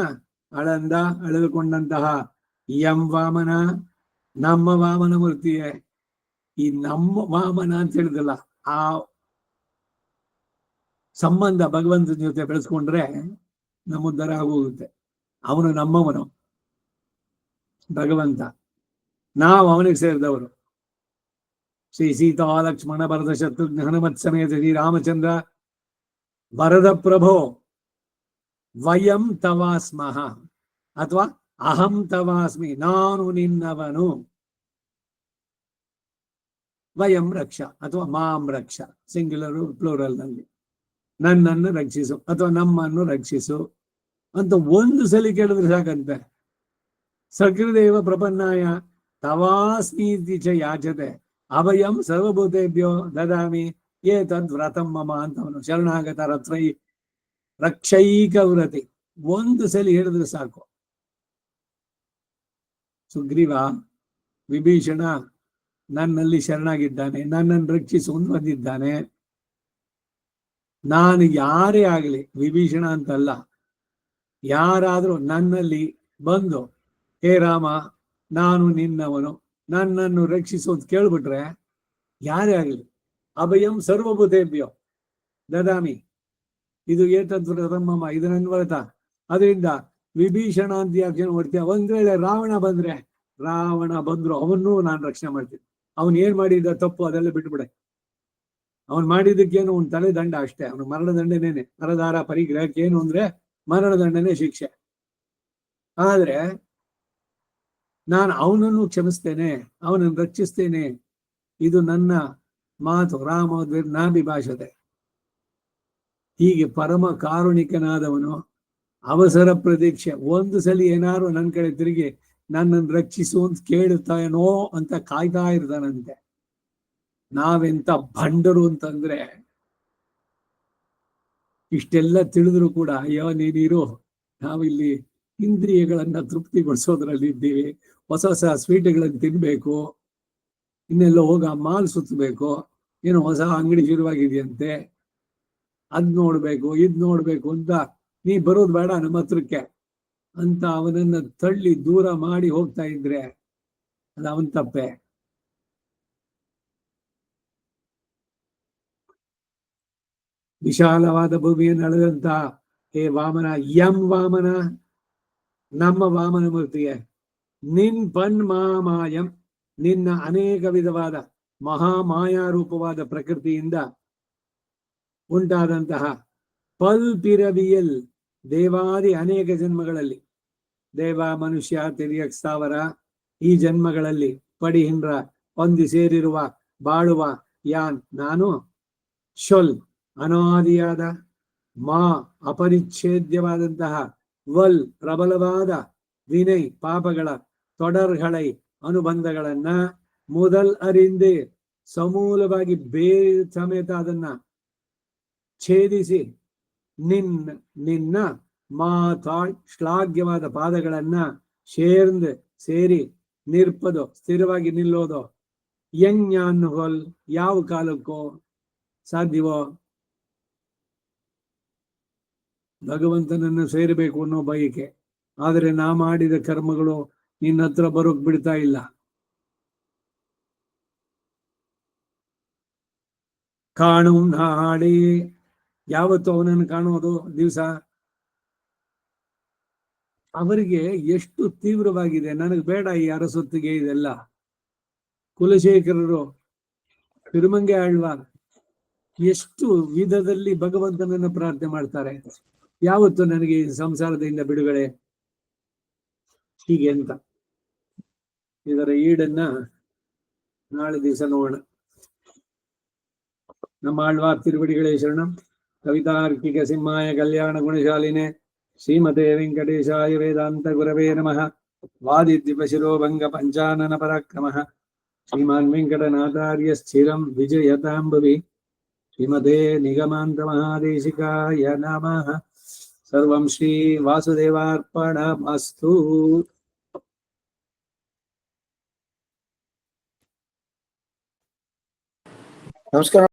ಅಳೆದುಕೊಂಡಂತಹ, ಯಂ ವಾಮನ ನಮ್ಮ ವಾಮನ ಮೂರ್ತಿಯೇ. ಈ ನಮ್ಮ ವಾಮನ ಅಂತ ಹೇಳಿದಲ್ಲ, ಆ ಸಂಬಂಧ ಭಗವಂತನ ಜೊತೆ ಬೆಳೆಸ್ಕೊಂಡ್ರೆ ನಮ್ಮ ಉದ್ಧಾರ ಆಗೋಗುತ್ತೆ. ಅವನು ನಮ್ಮವನು ಭಗವಂತ, ನಾವು ಅವನಿಗೆ ಸೇರಿದವರು. ಶ್ರೀ ಸೀತಾ ಲಕ್ಷ್ಮಣ ಭರತ ಶತ್ರುಘ್ನ ಹನುಮತ್ ಸಮೇತ ಶ್ರೀ ರಾಮಚಂದ್ರ ವರದ ಪ್ರಭೋ ವಯಂ ತವಾಸ್ಮಃ ಅಥವಾ ಅಹಂ ತವಾಸ್ಮಿ, ನಾನು ನಿನ್ನವನು. ವಯಂ ರಕ್ಷ ಅಥವಾ ಮಾಂ ರಕ್ಷ, ಸಿಂಗ್ಯುಲರ್ ಪ್ಲೂರಲ್ ನಲ್ಲಿ. ನನ್ನನ್ನು ರಕ್ಷಿಸು ಅಥವಾ ನಮ್ಮನ್ನು ರಕ್ಷಿಸು ಅಂತ ಒಂದು ಸಲ ಕೇಳಿದ್ರೆ ಸಾಕಂತೆ. ಸಕೃದೇವ ಪ್ರಪನ್ನಾಯ ತವಾಸ್ಮೀತಿ ಚ ಯಾಚತೆ ಅಭಯಂ ಸರ್ವಭೂತೇಭ್ಯೋ ದದಾಮಿ ಏತದ್ ವ್ರತಂ ಮಮ ಅಂತವನು ಶರಣಾಗತರ ರಕ್ಷೈಕ ವ್ರತಿ ಒಂದು ಸಲ ಹೇಳಿದ್ರೆ ಸಾಕು. ಸುಗ್ರೀವ, ವಿಭೀಷಣ ನನ್ನಲ್ಲಿ ಶರಣಾಗಿದ್ದಾನೆ, ನನ್ನನ್ನು ರಕ್ಷಿಸು ಬಂದಿದ್ದಾನೆ. ನಾನು ಯಾರೇ ಆಗಲಿ, ವಿಭೀಷಣ ಅಂತಲ್ಲ, ಯಾರಾದ್ರೂ ನನ್ನಲ್ಲಿ ಬಂದು ಹೇ ರಾಮ ನಾನು ನಿನ್ನವನು, ನನ್ನನ್ನು ರಕ್ಷಿಸೋದು ಕೇಳ್ಬಿಟ್ರೆ, ಯಾರೇ ಆಗಲಿ, ಅಭಯಂ ಸರ್ವಭೂತೇಭ್ಯೋ ದದಾಮಿ, ಇದು ಏತದ್ವ್ರತಮ್ಮ, ಇದು ನನ್ನ ವ್ರತ. ಅದರಿಂದ ವಿಭೀಷಣ ಅಂತ ಯಾಕೆ ಮಾಡ್ತೀಯ? ಒಂದ್ ವೇಳೆ ರಾವಣ ಬಂದ್ರು ಅವನ್ನೂ ನಾನು ರಕ್ಷಣೆ ಮಾಡ್ತೀನಿ. ಅವನ್ ಏನ್ ಮಾಡಿದ ತಪ್ಪು ಅದೆಲ್ಲ ಬಿಟ್ಬಿಡೆ. ಅವನ್ ಮಾಡಿದ್ದಕ್ಕೇನು ಒಂದು ತಲೆ ದಂಡ ಅಷ್ಟೇ, ಅವನು ಮರಣದಂಡನೇನೆ. ನರದಾರ ಪರಿಗ್ರಹಕ್ಕೆ ಏನು ಅಂದ್ರೆ ಮರಣದಂಡನೆ ಶಿಕ್ಷೆ. ಆದ್ರೆ ನಾನು ಅವನನ್ನು ಕ್ಷಮಿಸ್ತೇನೆ, ಅವನನ್ನು ರಕ್ಷಿಸ್ತೇನೆ. ಇದು ನನ್ನ ಮಾತು. ರಾಮೋದ್ವಿರ್ನಾಭಿಭಾಷತೆ. ಹೀಗೆ ಪರಮ ಕಾರುಣಿಕನಾದವನು ಅವಸರ ಪ್ರತೀಕ್ಷೆ. ಒಂದು ಸಲ ಏನಾರು ನನ್ನ ಕಡೆ ತಿರುಗಿ ನನ್ನನ್ನು ರಕ್ಷಿಸು ಅಂತ ಕೇಳುತ್ತಾನೋ ಅಂತ ಕಾಯ್ತಾ ಇರ್ತಾನಂತೆ. ನಾವೆಂತ ಭಂಡರು ಅಂತಂದ್ರೆ, ಇಷ್ಟೆಲ್ಲ ತಿಳಿದ್ರು ಕೂಡ ಅಯ್ಯೋ ನೀನಿರು, ನಾವಿಲ್ಲಿ ಇಂದ್ರಿಯಗಳನ್ನ ತೃಪ್ತಿಗೊಳಿಸೋದ್ರಲ್ಲಿ ಇದ್ದೀವಿ, ಹೊಸ ಹೊಸ ಸ್ವೀಟ್ಗಳನ್ನು ತಿನ್ಬೇಕು, ಇನ್ನೆಲ್ಲ ಹೋಗ ಮಾಲ್ ಸುತ್ತಬೇಕು, ಏನೋ ಹೊಸ ಅಂಗಡಿ ಶುರುವಾಗಿದೆಯಂತೆ, ಅದ್ ನೋಡ್ಬೇಕು ಇದ್ ನೋಡ್ಬೇಕು ಅಂತ ನೀ ಬರೋದು ಬೇಡ ನಮ್ಮ ಹತ್ರಕ್ಕೆ ಅಂತ ಅವನನ್ನ ತಳ್ಳಿ ದೂರ ಮಾಡಿ ಹೋಗ್ತಾ ಇದ್ರೆ ಅದು ಅವನ್ ತಪ್ಪೆ. ವಿಶಾಲವಾದ ಭೂಮಿಯನ್ನು ಅಳೆದಂತ ಹೇ ವಾಮನ, ಯಂ ವಾಮನ ನಮ್ಮ ವಾಮನ ಮೂರ್ತಿಯೇ, ನಿನ್ ಪನ್ಮಾಮಾಯಂ ನಿನ್ನ ಅನೇಕ ವಿಧವಾದ ಮಹಾಮಾಯಾರೂಪವಾದ ಪ್ರಕೃತಿಯಿಂದ ಉಂಟಾದಂತಹ ಪಲ್ಪಿರವಿಯಲ್ ದೇವಾದಿ ಅನೇಕ ಜನ್ಮಗಳಲ್ಲಿ, ದೇವ ಮನುಷ್ಯ ತಿರ್ಯಕ್ ಸ್ಥಾವರ ಈ ಜನ್ಮಗಳಲ್ಲಿ ಪಡಿಹಿಂದ್ರ ಹೊಂದಿ ಸೇರಿರುವ ಬಾಳುವ ಯಾನ್ ನಾನು, ಶೊಲ್ ಅನಾದಿಯಾದ, ಮಾ ಅಪರಿಚ್ಛೇದ್ಯವಾದಂತಹ, ವಲ್ ಪ್ರಬಲವಾದ, ವಿನಯ್ ಪಾಪಗಳ, ತೊಡರ್ಗಳೈ ಅನುಬಂಧಗಳನ್ನ, ಮೊದಲ್ ಅರಿಂದೆ ಸಮೂಲವಾಗಿ ಬೇರೆ ಸಮೇತ ಅದನ್ನ ಛೇದಿಸಿ, ನಿನ್ನ ತಾಳ್ ಶ್ಲಾಘ್ಯವಾದ ಪಾದಗಳನ್ನ ಸೇರಿ ನಿರ್ಪದು ಸ್ಥಿರವಾಗಿ ನಿಲ್ಲೋದು ಯಜ್ಞಾನ್ಹುಲ್ ಯಾವ ಕಾಲಕ್ಕೂ ಸಾಧ್ಯವೋ? ಭಗವಂತನನ್ನು ಸೇರಬೇಕು ಅನ್ನೋ ಬಯಕೆ, ಆದರೆ ನಾ ಮಾಡಿದ ಕರ್ಮಗಳು ನಿನ್ನ ಹತ್ರ ಬರೋಕ್ ಬಿಡ್ತಾ ಇಲ್ಲ. ಕಾಣು ನಾಡಿ, ಯಾವತ್ತು ಅವನನ್ನು ಕಾಣೋದು ದಿವಸ ಅವರಿಗೆ ಎಷ್ಟು ತೀವ್ರವಾಗಿದೆ. ನನಗೆ ಬೇಡ ಈ ಅರಸೊತ್ತಿಗೆ ಇದೆಲ್ಲ. ಕುಲಶೇಖರರು, ತಿರುಮಂಗೆ ಆಳ್ವಾರ್ ಎಷ್ಟು ವಿಧದಲ್ಲಿ ಭಗವಂತನನ್ನು ಪ್ರಾರ್ಥನೆ ಮಾಡ್ತಾರೆ. ಯಾವತ್ತು ನನಗೆ ಈ ಸಂಸಾರದಿಂದ ಬಿಡುಗಡೆ, ಹೀಗೆ ಅಂತ. ಇದರ ಈಡನ್ನ ನಾಳೆ ದಿವಸ ನೋಡೋಣ. ನಮ್ಮ ಆಳ್ವಾರ್ ತಿರುವಡಿಗಳೇ ಶರಣಂ. ಕವಿತಾರ್ಕಿಕ ಸಿಂಹಾಯ ಕಲ್ಯಾಣ ಗುಣಶಾಲಿನೇ ಶ್ರೀಮತೆ ವೆಂಕಟೇಶಾಯ ವೇದಾಂತ ಗುರವೇ ನಮಃ. ವಾದಿದ್ವಿಪಶಿರೋಭಂಗ ಪಂಚಾನನ ಪರಾಕ್ರಮಃ ಶ್ರೀಮಾನ್ ವೆಂಕಟನಾಥಾರ್ಯ ಸ್ಥಿರಂ ವಿಜಯತಾಂಬವಿ. ಶ್ರೀಮತೆ ನಿಗಮಾಂತ ಮಹಾದೇಶಿಕಾಯ ನಮಃ. ಸರ್ವಂ ಶ್ರೀ ವಾಸುದೇವಾರ್ಪಣಮಸ್ತು. ನಮಸ್ಕಾರ.